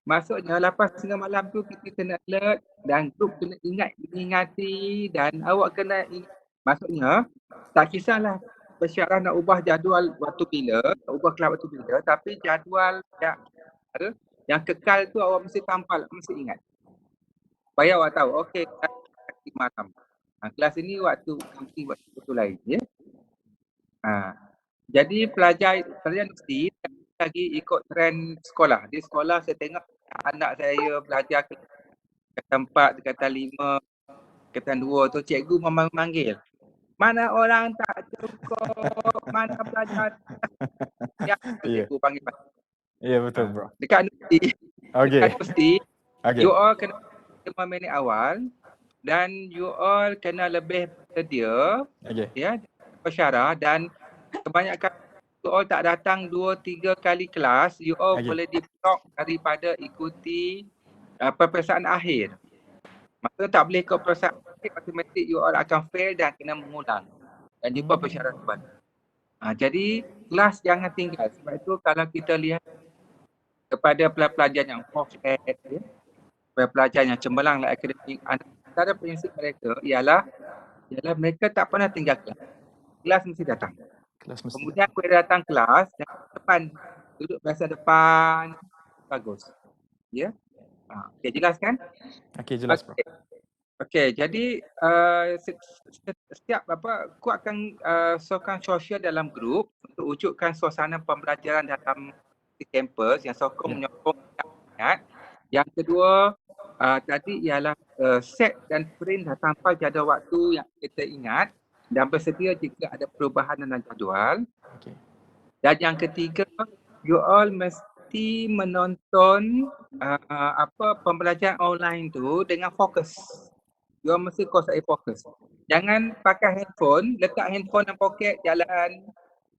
maksudnya 8:30 malam tu kita kena alert dan grup kena mengingati dan awak kena ingat. Maksudnya, tak kisahlah pensyarah nak ubah jadual waktu bila, ubah kelas waktu bila, tapi jadual yang kekal tu awak mesti tampal, mesti ingat. Supaya awak tahu, okey, kelas malam. Kelas ini waktu lain, ya. Jadi pelajar mesti lagi ikut trend sekolah. Di sekolah saya tengok anak saya belajar tingkatan 4, tingkatan 5, tingkatan 2 tu cikgu memanggil. Mana orang tak cukup, mana pelajar yang Ya, cikgu panggil. ya betul bro. Dekat universiti, Okey. dekat universiti, Okey. you all kena 5 minit awal dan you all kena lebih bersedia Okey. ya bersyarah, dan kebanyakan you all tak datang 2-3 kali kelas, you all Okey. boleh di-block daripada ikuti peperiksaan akhir. Maksudnya tak boleh ikut peperiksaan akhir, automatik you all akan fail dan kena mengulang dan dibuat persyaratan kembali. Jadi kelas jangan tinggal. Sebab itu kalau kita lihat kepada pelajar yang forfeit, pelajar yang cemerlang dalam akademik, antara prinsip mereka ialah mereka tak pernah tinggal kelas. Kelas mesti datang. Kelas mesti Kemudian bila datang kelas, depan, duduk biasa depan, bagus. Ya. Okey, jelas kan? Okey, jelas bro. Okey, jadi setiap kuatkan sokongan sosial dalam grup untuk wujudkan suasana pembelajaran dalam kampus yang sokong menyokong minat. Yang kedua, tadi ialah set dan print dah sampai jadual waktu yang kita ingat dan bersedia jika ada perubahan dalam jadual. Okey. Dan yang ketiga, you all mesti menonton pembelajaran online tu dengan fokus. You all mesti kuasai fokus. Jangan pakai handphone, letak handphone dalam poket jalan.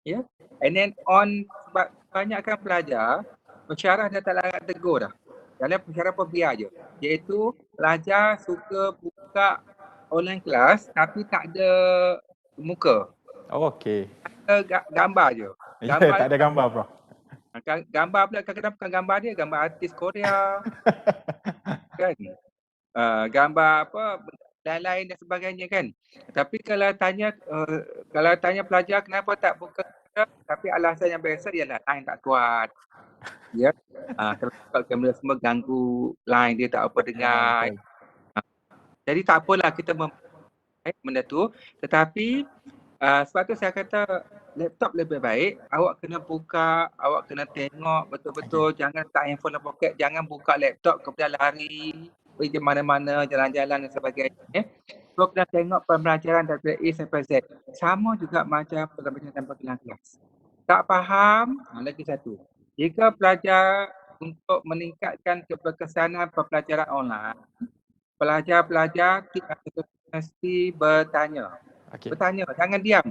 Ya. And then on, sebab banyakkan pelajar pensyarah dah tak larat tegur dah. Dalam pensyarah pun biar je. Iaitu pelajar suka buka online kelas tapi tak ada muka. Oh, okey. Ada gambar je. Ya, tak ada gambar bro. Gambar pula kadang-kadang bukan gambar dia, gambar artis Korea. Kan? Gambar lain-lain dan sebagainya kan. Tapi kalau tanya pelajar kenapa tak buka, tapi alasan yang biasa ialah line tak kuat. Ya. Kalau buka kamera semua ganggu line dia, tak apa dengar. Jadi tak apalah kita benda tu, tetapi sebab tu saya kata laptop lebih baik, awak kena buka, awak kena tengok betul-betul, jangan letak handphone dalam poket, jangan buka laptop kemudian lari pergi mana-mana, jalan-jalan dan sebagainya. So kena tengok pembelajaran dari A sampai Z. Sama juga macam pembelajaran tanpa kelas. Tak faham, lagi satu. Jika pelajar untuk meningkatkan keberkesanan pembelajaran online, pelajar-pelajar mesti bertanya. Okey. Bertanya, jangan diam.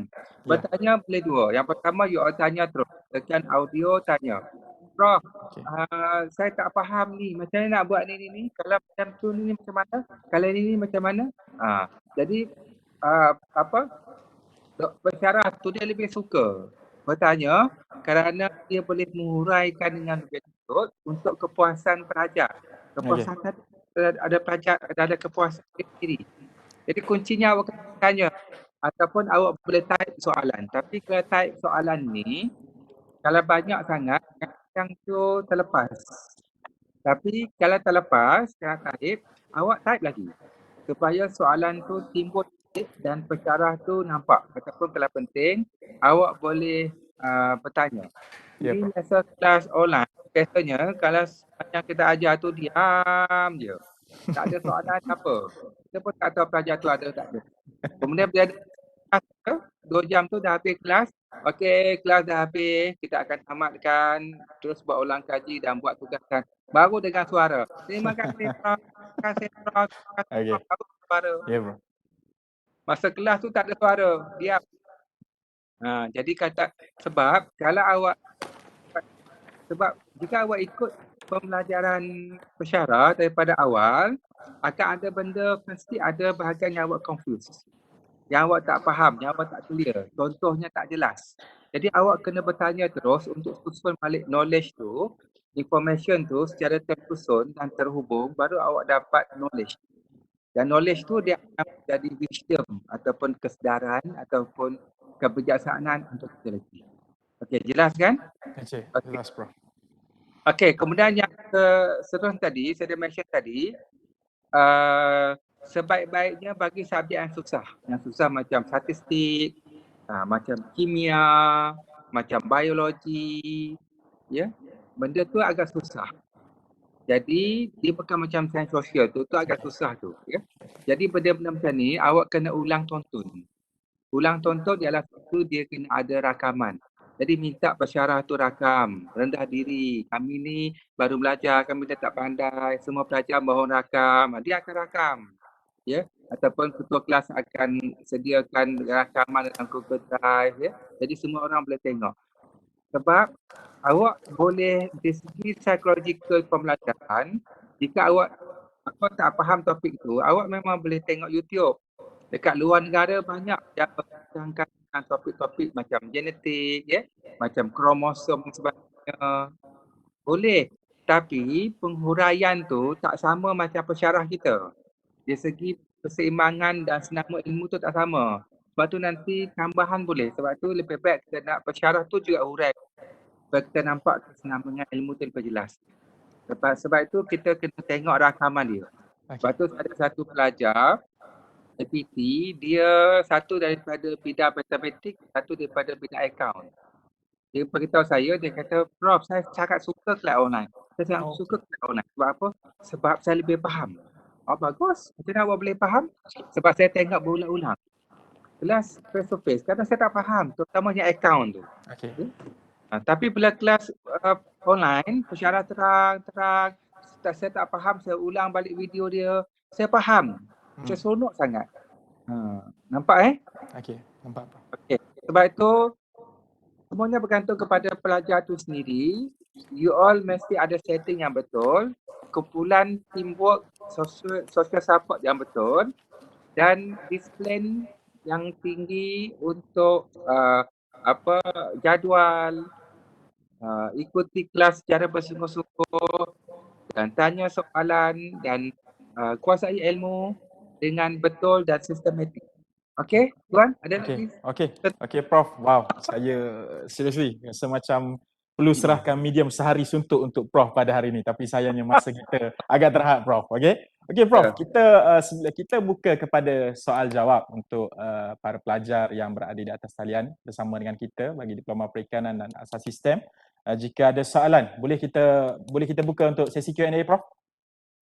Bertanya boleh dua. Yang pertama, you all tanya terus. Tekan audio, tanya. Prof, saya tak faham ni. Macam mana nak buat ni? Kalau macam tu ni macam mana? Kalau ni macam mana? Jadi, pensyarah tu dia lebih suka bertanya kerana dia boleh menguraikan dengan lebih lanjut untuk kepuasan pelajar. Kepuasan ada pelajar, ada kepuasan sendiri. Jadi kuncinya awak kena tanya ataupun awak boleh type soalan. Tapi kalau type soalan ni, kalau banyak sangat, yang tu terlepas. Tapi kalau terlepas, kalau type, awak type lagi. Supaya soalan tu timbul dan pensyarah tu nampak. Ataupun kalau penting, awak boleh bertanya. Jadi masa kelas online, biasanya kalau macam kita ajar tu diam je. Tak ada soalan apa. Kita pun tak tahu pelajar tu ada tak ada. Kemudian bila ada kelas 2 jam tu dah habis kelas. Okey, kelas dah habis. Kita akan tamatkan. Terus buat ulang kaji dan buat tugasan. Baru dengan suara. Terima kasih Prof. Terima kasih Prof. Baru suara. Ya bro. Masa kelas tu tak ada suara. Diam. Jadi kata sebab jika awak ikut pembelajaran pensyarah daripada awal, akan ada benda, mesti ada bahagian yang awak confuse. Yang awak tak faham, yang awak tak clear. Contohnya tak jelas. Jadi awak kena bertanya terus untuk susun balik knowledge tu, information tu secara tersusun dan terhubung, baru awak dapat knowledge. Dan knowledge tu dia akan menjadi wisdom ataupun kesedaran ataupun kebijaksanaan untuk kita lagi. Okey, jelas kan? Jelas bro. Okey, kemudian yang seterusnya tadi, saya dah mention tadi, sebaik-baiknya bagi subjek yang susah. Yang susah macam statistik, macam kimia, macam biologi, ya. Benda tu agak susah. Jadi dia bukan macam sains sosial tu agak susah tu, ya. Jadi benda-benda macam ni awak kena ulang tonton. Ulang tonton ialah satu dia kena ada rakaman. Jadi minta pesyarah tu rakam, rendah diri. Kami ni baru belajar, kami dah tak pandai. Semua pelajar mohon rakam. Dia akan rakam. Ya, ataupun ketua kelas akan sediakan rakaman dalam Google Drive, ya. Jadi semua orang boleh tengok. Sebab awak boleh dari segi psychological pembelajaran, jika awak tak faham topik tu, awak memang boleh tengok YouTube. Dekat luar negara banyak yang membincangkan tentang topik-topik macam genetik, ya, macam kromosom dan sebagainya. Boleh. Tapi penghuraian tu tak sama macam pesyarah kita. Dari segi keseimbangan dan senaman ilmu tu tak sama. Sebab tu nanti tambahan boleh. Sebab tu lebih baik kita nak pesyarah tu juga hurai. Supaya kita nampak kesenaman ilmu tu lebih jelas. Sebab itu kita kena tengok rakaman dia. Sebab tu ada satu pelajar APT, dia satu daripada bidang matematik, satu daripada bidang account. Dia beritahu saya, dia kata, Prof, saya sangat suka kelas online. Saya sangat suka kelas online. Sebab apa? Sebab saya lebih faham. Oh, bagus. Macam mana awak boleh faham? Sebab saya tengok berulang-ulang. Kelas face to face, kadang saya tak faham, terutamanya account tu. Okay. Tapi bila kelas online, pesyarah terang-terang, saya tak faham, saya ulang balik video dia, saya faham. Saya seronok sangat. Nampak Okay, nampak. Okay. Sebab itu, semuanya bergantung kepada pelajar tu sendiri. You all mesti ada setting yang betul, kumpulan teamwork, social support yang betul, dan disiplin yang tinggi untuk jadual, ikuti kelas secara bersungguh-sungguh dan tanya soalan dan kuasai ilmu dengan betul dan sistematik. Okey, Tuan, ada lagi? Okey, Prof. Wow, saya seriously rasa macam perlu serahkan medium sehari suntuk untuk Prof pada hari ini, tapi sayangnya masa kita agak terhad, Prof. Okey, Prof. Kita buka kepada soal jawab untuk para pelajar yang berada di atas talian bersama dengan kita bagi Diploma Perikanan dan Asas Sistem. Jika ada soalan, boleh kita buka untuk sesi Q&A, Prof?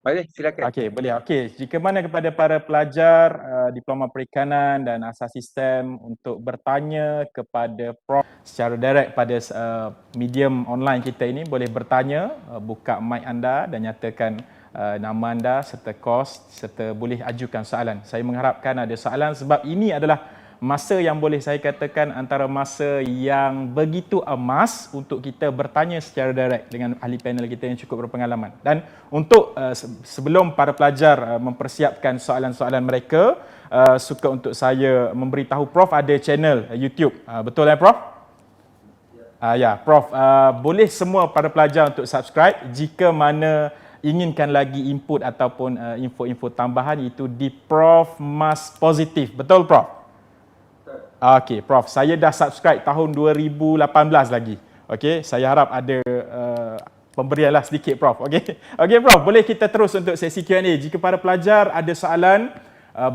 Boleh, silakan. Okey. Jika mana kepada para pelajar Diploma Perikanan dan Asas Sistem untuk bertanya kepada Prof secara direct pada medium online kita ini, boleh bertanya, buka mic anda dan nyatakan nama anda serta kos serta boleh ajukan soalan. Saya mengharapkan ada soalan sebab ini adalah masa yang boleh saya katakan antara masa yang begitu emas untuk kita bertanya secara direct dengan ahli panel kita yang cukup berpengalaman. Dan untuk sebelum para pelajar mempersiapkan soalan-soalan mereka, suka untuk saya memberitahu Prof ada channel YouTube. Betul Prof? Ya, Prof. Boleh semua para pelajar untuk subscribe jika mana inginkan lagi input ataupun info-info tambahan, iaitu di Prof Mas Positif. Betul Prof? Okey, Prof. Saya dah subscribe tahun 2018 lagi. Okey, saya harap ada pemberianlah sedikit, Prof. Okey, Prof. Boleh kita terus untuk sesi Q&A. Jika para pelajar ada soalan,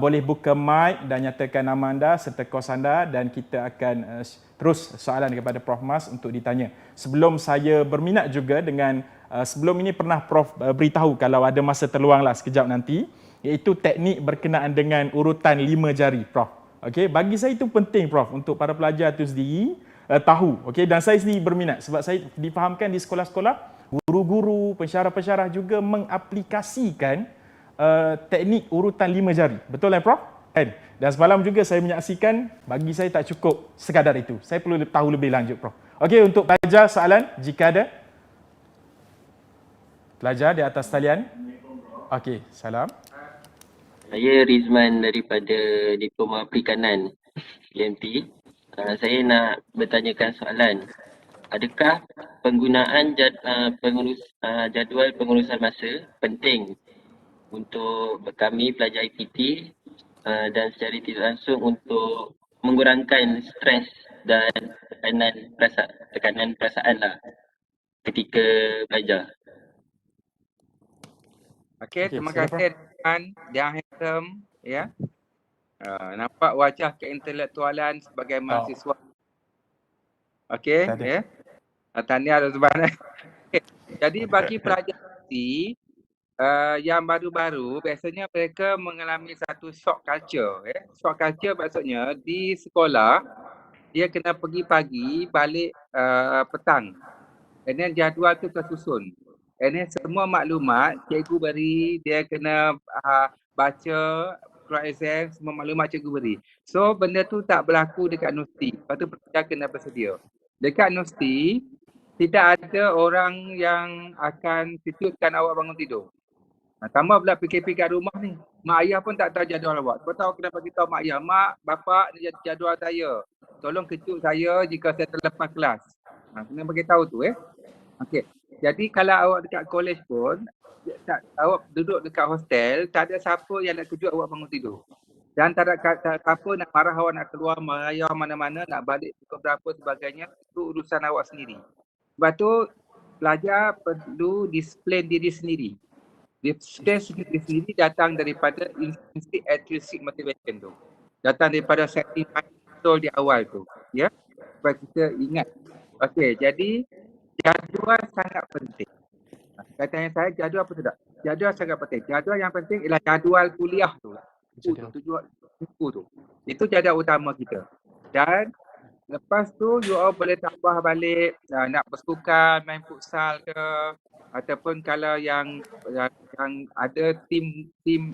boleh buka mic dan nyatakan nama anda serta kos anda dan kita akan terus soalan kepada Prof Mas untuk ditanya. Sebelum saya berminat juga dengan sebelum ini pernah Prof beritahu kalau ada masa terluanglah sekejap nanti, iaitu teknik berkenaan dengan urutan 5 jari, Prof. Okey, bagi saya itu penting Prof untuk para pelajar itu sendiri tahu. Okey, dan saya sendiri berminat sebab saya difahamkan di sekolah-sekolah guru-guru, pensyarah-pensyarah juga mengaplikasikan teknik urutan 5 jari. Betul Prof? Dan semalam juga saya menyaksikan, bagi saya tak cukup sekadar itu. Saya perlu tahu lebih lanjut Prof. Okey, untuk pelajar soalan jika ada. Pelajar di atas talian. Okey, salam. Saya Rizman daripada Diploma Perikanan PMP. Saya nak bertanyakan soalan. Adakah penggunaan jadual pengurusan masa penting untuk kami pelajar IPT dan secara tidak langsung untuk mengurangkan stres dan tekanan perasaan lah ketika belajar? Okey, terima kasih Yang handsome, ya. Nampak wajah keintelektualan sebagai mahasiswa. Okey, ya. Tahniah Ruzban. Jadi bagi pelajar ini, yang baru-baru biasanya mereka mengalami satu shock culture. Shock culture maksudnya di sekolah dia kena pergi pagi, balik petang. And then jadual tu tersusun. And then semua maklumat cikgu beri, dia kena baca, keluar exam, semua maklumat cikgu beri. So benda tu tak berlaku dekat universiti. Lepas tu pelajar kena bersedia. Dekat universiti, tidak ada orang yang akan kejutkan awak bangun tidur. Tambah pula PKP kat rumah ni. Mak ayah pun tak tahu jadual awak. Kau tahu kena bagi tahu mak ayah, mak, bapak ni jadual saya. Tolong kejut saya jika saya terlepas kelas. Kena bagi tahu tu Okey. Jadi kalau awak dekat college pun, awak duduk dekat hostel, tak ada siapa yang nak kejut awak bangun tidur. Dan tak ada siapa nak marah awak nak keluar merayau mana-mana, nak balik pukul berapa sebagainya, itu urusan awak sendiri. Sebab tu pelajar perlu disiplin diri sendiri. Disiplin diri sendiri datang daripada intrinsic extrinsic motivation tu. Datang daripada setting betul di awal tu. Ya. Supaya kita ingat. Okey, jadi jadual sangat penting. Katanya saya, jadual apa tidak? Jadual sangat penting. Jadual yang penting ialah jadual kuliah tu. Tujuan buku tu. Itu jadual utama kita. Dan lepas tu you all boleh tambah balik nak bersukan, main futsal ke, ataupun kalau yang ada tim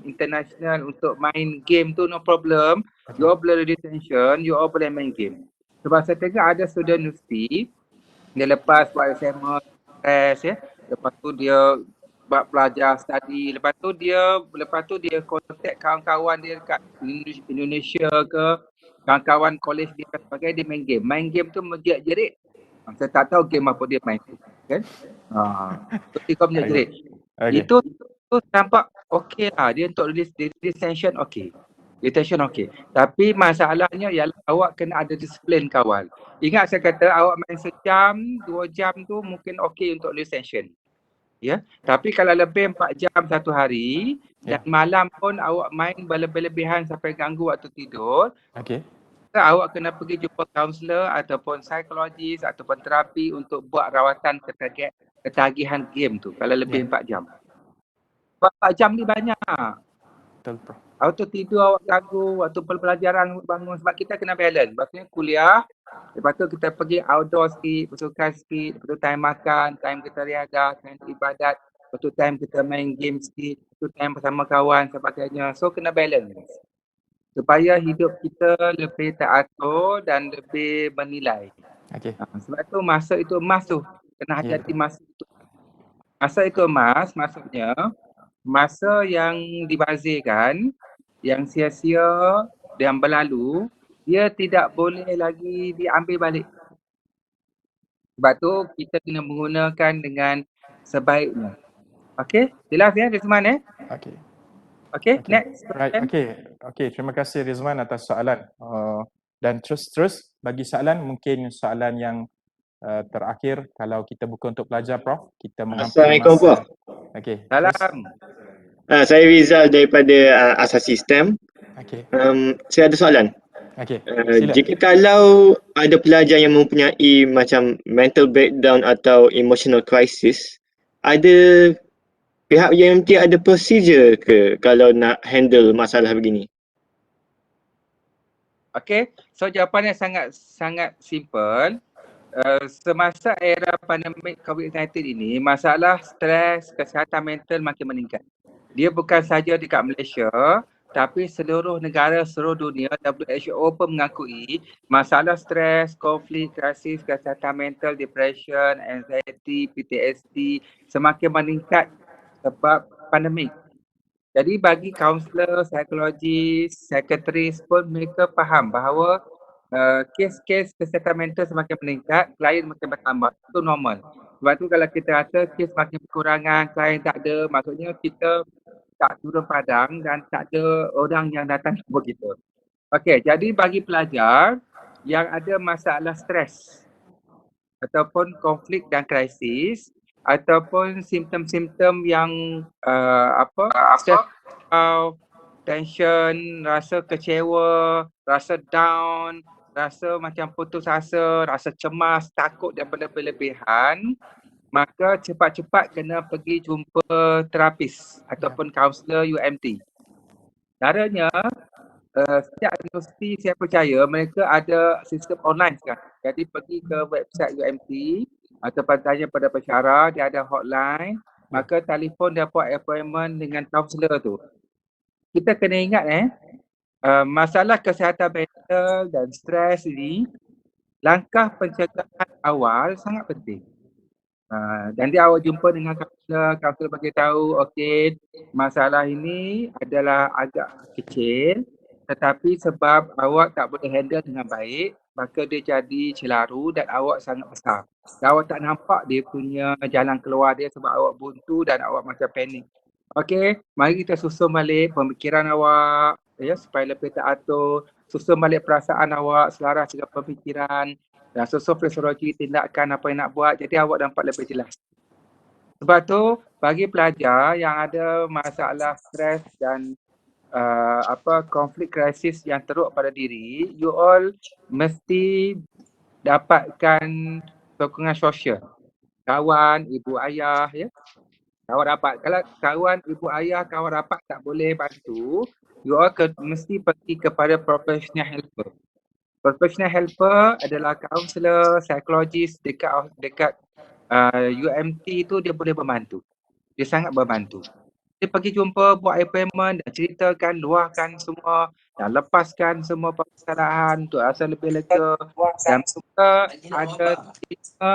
international untuk main game tu no problem. You all boleh retention, you all boleh main game. Sebab saya tengok ada student universiti dia lepas buat SMA, stress lepas tu dia buat belajar study, lepas tu dia contact kawan-kawan dia dekat Indonesia ke, kawan-kawan college dia sebagai dia main game. Main game tu menjerit-jerit. Saya tak tahu game apa dia main tu, kan? Kau menjerit-jerit. Itu nampak okey lah, dia untuk release tension okey. Retention okey. Tapi masalahnya ialah awak kena ada disiplin kawal. Ingat saya kata awak main sejam, 2 jam tu mungkin okey untuk retention. Ya. Tapi kalau lebih 4 jam satu hari dan malam pun awak main berlebihan sampai ganggu waktu tidur. Okey. Awak kena pergi jumpa kaunselor ataupun psikologis ataupun terapi untuk buat rawatan ketagihan game tu kalau lebih 4 jam. 4 jam ni banyak. Betul, Prof. Waktu tidur awak ganggu, waktu pelajaran bangun, sebab kita kena balance. Maksudnya kuliah, lepas tu kita pergi outdoor sikit, bersukan sikit, lepas tu time makan, time kita riadah, time ibadat, lepas tu time kita main game sikit, lepas tu time bersama kawan sebagainya. So kena balance. Supaya hidup kita lebih teratur dan lebih bernilai. Okay. Sebab tu masa itu emas tu. Kena hati-hati masa itu. Masa itu emas maksudnya masa yang dibazirkan, yang sia-sia, yang berlalu, dia tidak boleh lagi diambil balik. Sebab tu kita kena menggunakan dengan sebaiknya. Okey, jelas Rizman Okey. Okey, next. Right, okey. Terima kasih Rizman atas soalan. Dan terus bagi soalan, mungkin soalan yang terakhir kalau kita buka untuk pelajar, Prof. Kita mengambil Assalamualaikum, Prof. Okey. Salam. Saya Rizal daripada Asas Sistem. Okey. Saya ada soalan. Okey. Jika kalau ada pelajar yang mempunyai macam mental breakdown atau emotional crisis, ada pihak UMT ada prosedur ke kalau nak handle masalah begini? Okey, so jawapannya sangat simple. Semasa era pandemik COVID-19 ini, masalah stres, kesihatan mental makin meningkat. Dia bukan saja dekat Malaysia, tapi seluruh negara, seluruh dunia, WHO pun mengakui masalah stres, konflik, krisis, kesihatan mental, depression, anxiety, PTSD semakin meningkat sebab pandemik. Jadi bagi kaunselor, psikologis, sekretaris pun mereka faham bahawa kes-kes kesihatan mental semakin meningkat, klien makin bertambah. Itu normal. Sebab tu kalau kita rasa kes makin berkurangan, klien tak ada, maksudnya kita tak turun padang dan tak ada orang yang datang jumpa kita. Okey, jadi bagi pelajar yang ada masalah stres ataupun konflik dan krisis ataupun simptom-simptom yang stres, tension, rasa kecewa, rasa down, rasa macam putus asa, rasa cemas, takut dan berlebihan, maka cepat-cepat kena pergi jumpa terapis ataupun kaunselor UMT. Caranya, setiap universiti saya percaya mereka ada sistem online sekarang. Jadi pergi ke website UMT ataupun tanya pada pensyarah, dia ada hotline, maka telefon dia buat appointment dengan kaunselor tu. Kita kena ingat masalah kesihatan mental dan stres ini, langkah pencegahan awal sangat penting. Nanti awak jumpa dengan kaunselor bagi tahu, okey, masalah ini adalah agak kecil, tetapi sebab awak tak boleh handle dengan baik, maka dia jadi celaru dan awak sangat besar. Dan awak tak nampak dia punya jalan keluar dia sebab awak buntu dan awak macam panik. Okey, mari kita susun balik pemikiran awak supaya lebih teratur, susun balik perasaan awak selaras dengan pemikiran, dan susun fisiologi tindakan apa yang nak buat, jadi awak nampak lebih jelas. Sebab tu bagi pelajar yang ada masalah stres dan konflik krisis yang teruk pada diri, you all mesti dapatkan sokongan sosial. Kawan, ibu ayah awak dapat. Kalau kawan, ibu ayah, kawan rapat tak boleh bantu, you all mesti pergi kepada professional helper. Professional helper adalah kaunselor, psikologis dekat UMT tu, dia boleh membantu. Dia sangat membantu. Dia pergi jumpa, buat appointment dan ceritakan, luahkan semua dan lepaskan semua permasalahan untuk rasa lebih lega dan juga ada terima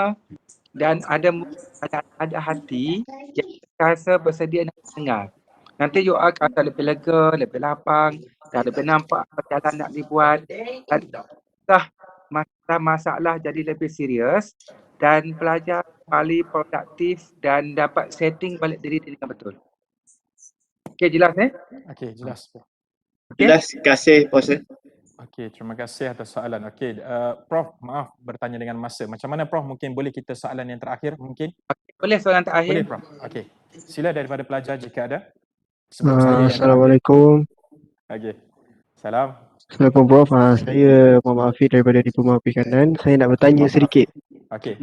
dan ada hati yang rasa bersedia nak dengar. Nanti you akan rasa lebih lega, lebih lapang dan lebih nampak apa jalan nak dibuat dan masalah jadi lebih serius dan pelajar kembali produktif dan dapat setting balik diri dengan betul. Okey, jelas Okey, jelas. Okay. Jelas, terima kasih Profesor. Okey, terima kasih atas soalan. Okey, Prof, maaf bertanya dengan masa. Macam mana Prof, mungkin boleh kita soalan yang terakhir mungkin? Okay, boleh soalan terakhir? Boleh Prof. Okey. Sila daripada pelajar jika ada. Sebelum saya yang Assalamualaikum. Okey. Salam. Assalamualaikum Prof. Saya Muhammad Afiq daripada Diploma Perikanan. Saya nak bertanya sedikit. Okey.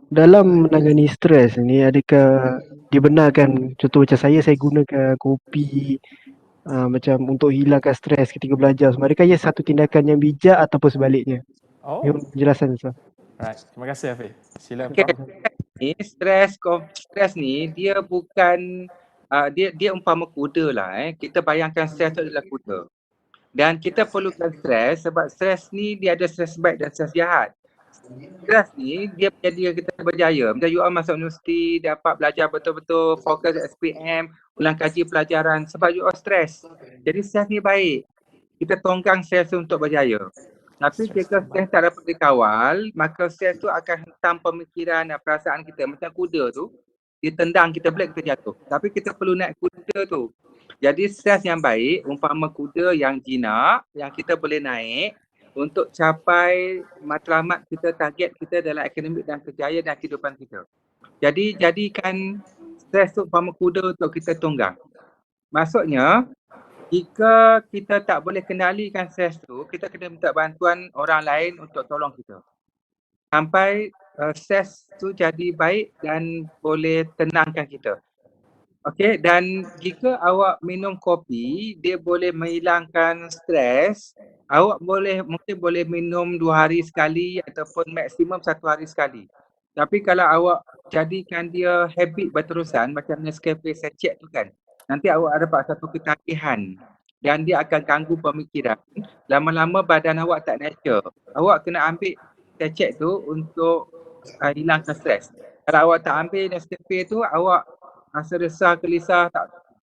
Dalam menangani stres ni, adakah dibenarkan, contoh macam saya gunakan kopi macam untuk hilangkan stres ketika belajar. Adakah ia satu tindakan yang bijak ataupun sebaliknya? Oh. Penjelasan Ustaz. Right. Terima kasih Afiq. Sila Okay. Prof. Stres ni dia bukan dia umpama kuda lah. Kita bayangkan stres tu adalah kuda. Dan kita perlukan stres sebab stres ni dia ada stres baik dan stres jahat. Stres ni dia menjadikan kita berjaya. Macam you all masuk universiti, dapat belajar betul-betul, fokus SPM, ulang kaji pelajaran sebab you all stres. Jadi stres ni baik. Kita tonggang stres tu untuk berjaya. Tapi jika stres tak dapat dikawal, maka stres tu akan hentam pemikiran dan perasaan kita. Macam kuda tu, dia tendang kita balik, kita jatuh. Tapi kita perlu naik kuda tu. Jadi stres yang baik, umpama kuda yang jinak, yang kita boleh naik untuk capai matlamat kita, target kita dalam akademik dan kerjaya dan kehidupan kita. Jadi jadikan stres tu umpama kuda untuk kita tunggang. Maksudnya, jika kita tak boleh kendalikan stres tu, kita kena minta bantuan orang lain untuk tolong kita. Sampai stres tu jadi baik dan boleh tenangkan kita. Okey, dan jika awak minum kopi, dia boleh menghilangkan stres. Awak mungkin boleh minum 2 hari sekali ataupun maksimum 1 hari sekali. Tapi kalau awak jadikan dia habit berterusan macam Nescafe sachet tu kan, nanti awak dapat satu ketagihan dan dia akan ganggu pemikiran. Lama-lama badan awak tak natural. Awak kena ambil sachet tu untuk hilangkan stres. Kalau awak tak ambil Nescafe tu, awak rasa resah, gelisah,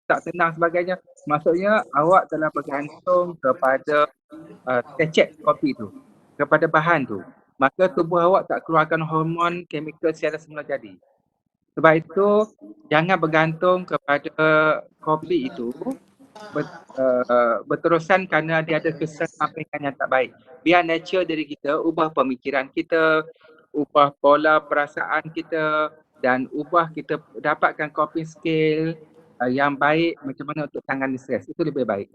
tak tenang sebagainya. Maksudnya awak telah bergantung kepada sachet kopi tu, kepada bahan tu. Maka tubuh awak tak keluarkan hormon, chemical secara semula jadi. Sebab itu jangan bergantung kepada kopi itu berterusan kerana dia ada kesan sampingan yang tak baik. Biar nature diri kita, ubah pemikiran kita, ubah pola perasaan kita dan ubah kita dapatkan coping skill yang baik macam mana untuk tangani stres. Itu lebih baik.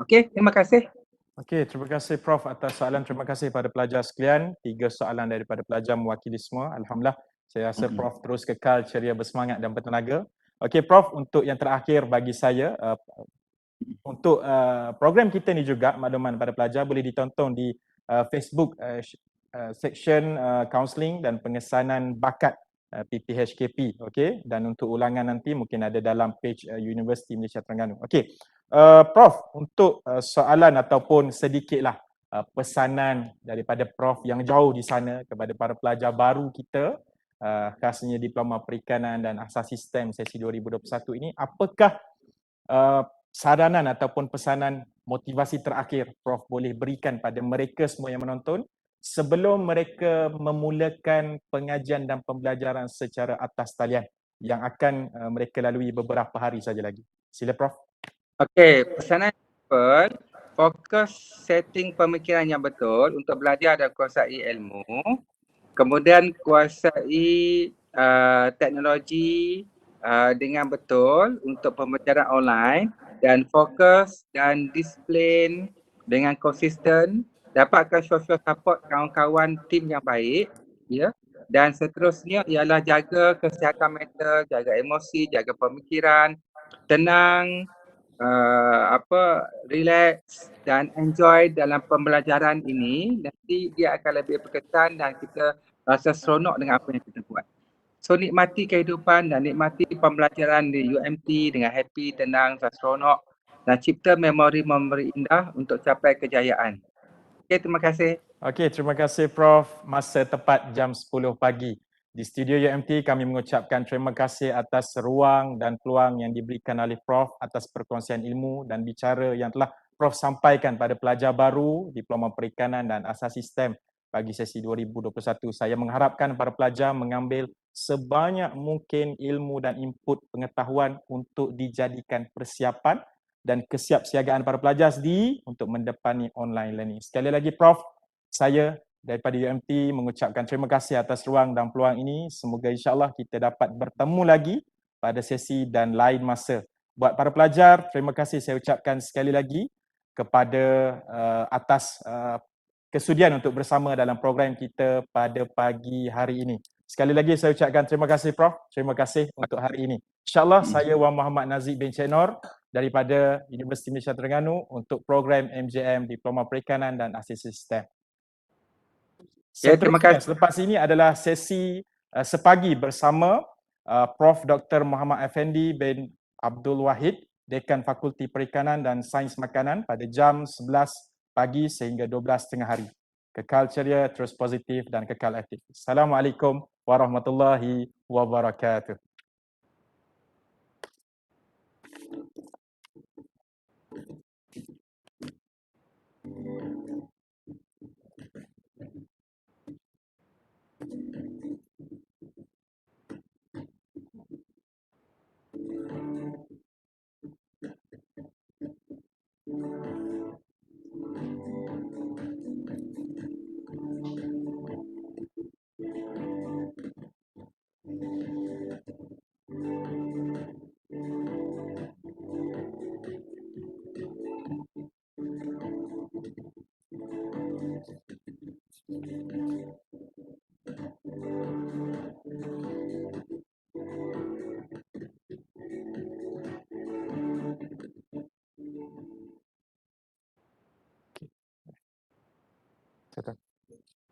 Okey, terima kasih. Okey, terima kasih Prof atas soalan. Terima kasih pada pelajar sekalian. 3 soalan daripada pelajar mewakili semua. Alhamdulillah. Saya rasa Prof terus kekal ceria, bersemangat dan bertenaga. Okey Prof, untuk yang terakhir bagi saya, untuk program kita ni juga, makluman pada pelajar, boleh ditonton di Facebook section counselling dan pengesanan bakat PPHKP, okey, dan untuk ulangan nanti mungkin ada dalam page Universiti Malaysia Terengganu. Okey. Prof, untuk soalan ataupun sedikitlah pesanan daripada Prof yang jauh di sana kepada para pelajar baru kita, khasnya Diploma Perikanan dan Asas Sistem sesi 2021 ini, apakah saranan ataupun pesanan motivasi terakhir Prof boleh berikan pada mereka semua yang menonton sebelum mereka memulakan pengajian dan pembelajaran secara atas talian yang akan mereka lalui beberapa hari saja lagi. Sila Prof. Okey, pesanan simple, fokus setting pemikiran yang betul untuk belajar dan kuasai ilmu. Kemudian kuasai teknologi dengan betul untuk pembelajaran online dan fokus dan disiplin dengan konsisten, dapatkan social support kawan-kawan tim yang baik, ya. Dan seterusnya ialah jaga kesihatan mental, jaga emosi, jaga pemikiran, tenang, relax dan enjoy dalam pembelajaran ini. Nanti dia akan lebih berkesan dan kita rasa seronok dengan apa yang kita buat. So nikmati kehidupan dan nikmati pembelajaran di UMT dengan happy, tenang dan seronok dan cipta memori-memori indah untuk capai kejayaan. Okey, terima kasih. Okey, terima kasih Prof. Masa tepat jam 10 pagi. Di studio UMT kami mengucapkan terima kasih atas ruang dan peluang yang diberikan oleh Prof atas perkongsian ilmu dan bicara yang telah Prof sampaikan pada pelajar baru Diploma Perikanan dan Asas Sistem bagi sesi 2021. Saya mengharapkan para pelajar mengambil sebanyak mungkin ilmu dan input pengetahuan untuk dijadikan persiapan dan kesiapsiagaan para pelajar sendiri untuk mendepani online learning. Sekali lagi Prof, saya daripada UMT mengucapkan terima kasih atas ruang dan peluang ini. Semoga insya-Allah kita dapat bertemu lagi pada sesi dan lain masa. Buat para pelajar, terima kasih saya ucapkan sekali lagi kepada atas kesudian untuk bersama dalam program kita pada pagi hari ini. Sekali lagi saya ucapkan terima kasih Prof. Terima kasih untuk hari ini. InsyaAllah saya Wan Muhammad Nazib bin Cik Nor daripada Universiti Malaysia Terengganu untuk program MJM Diploma Perikanan dan Asas Sistem. Ya, terima Seterusnya, kasih. selepas ini adalah sesi sepagi bersama Prof. Dr. Muhammad Effendi bin Abdul Wahid, Dekan Fakulti Perikanan dan Sains Makanan pada jam 11 pagi sehingga 12 tengah hari. Kekal ceria, terus positif dan kekal aktif. Assalamualaikum warahmatullahi wabarakatuh.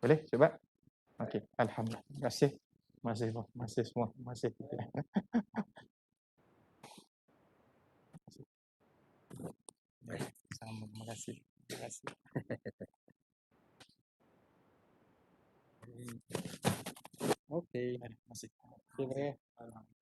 Boleh cuba? Okey, alhamdulillah. Terima kasih. Terima kasih semua. Terima kasih semua. Terima kasih. Sama, terima kasih. Terima kasih. Okey, terima kasih. Okey,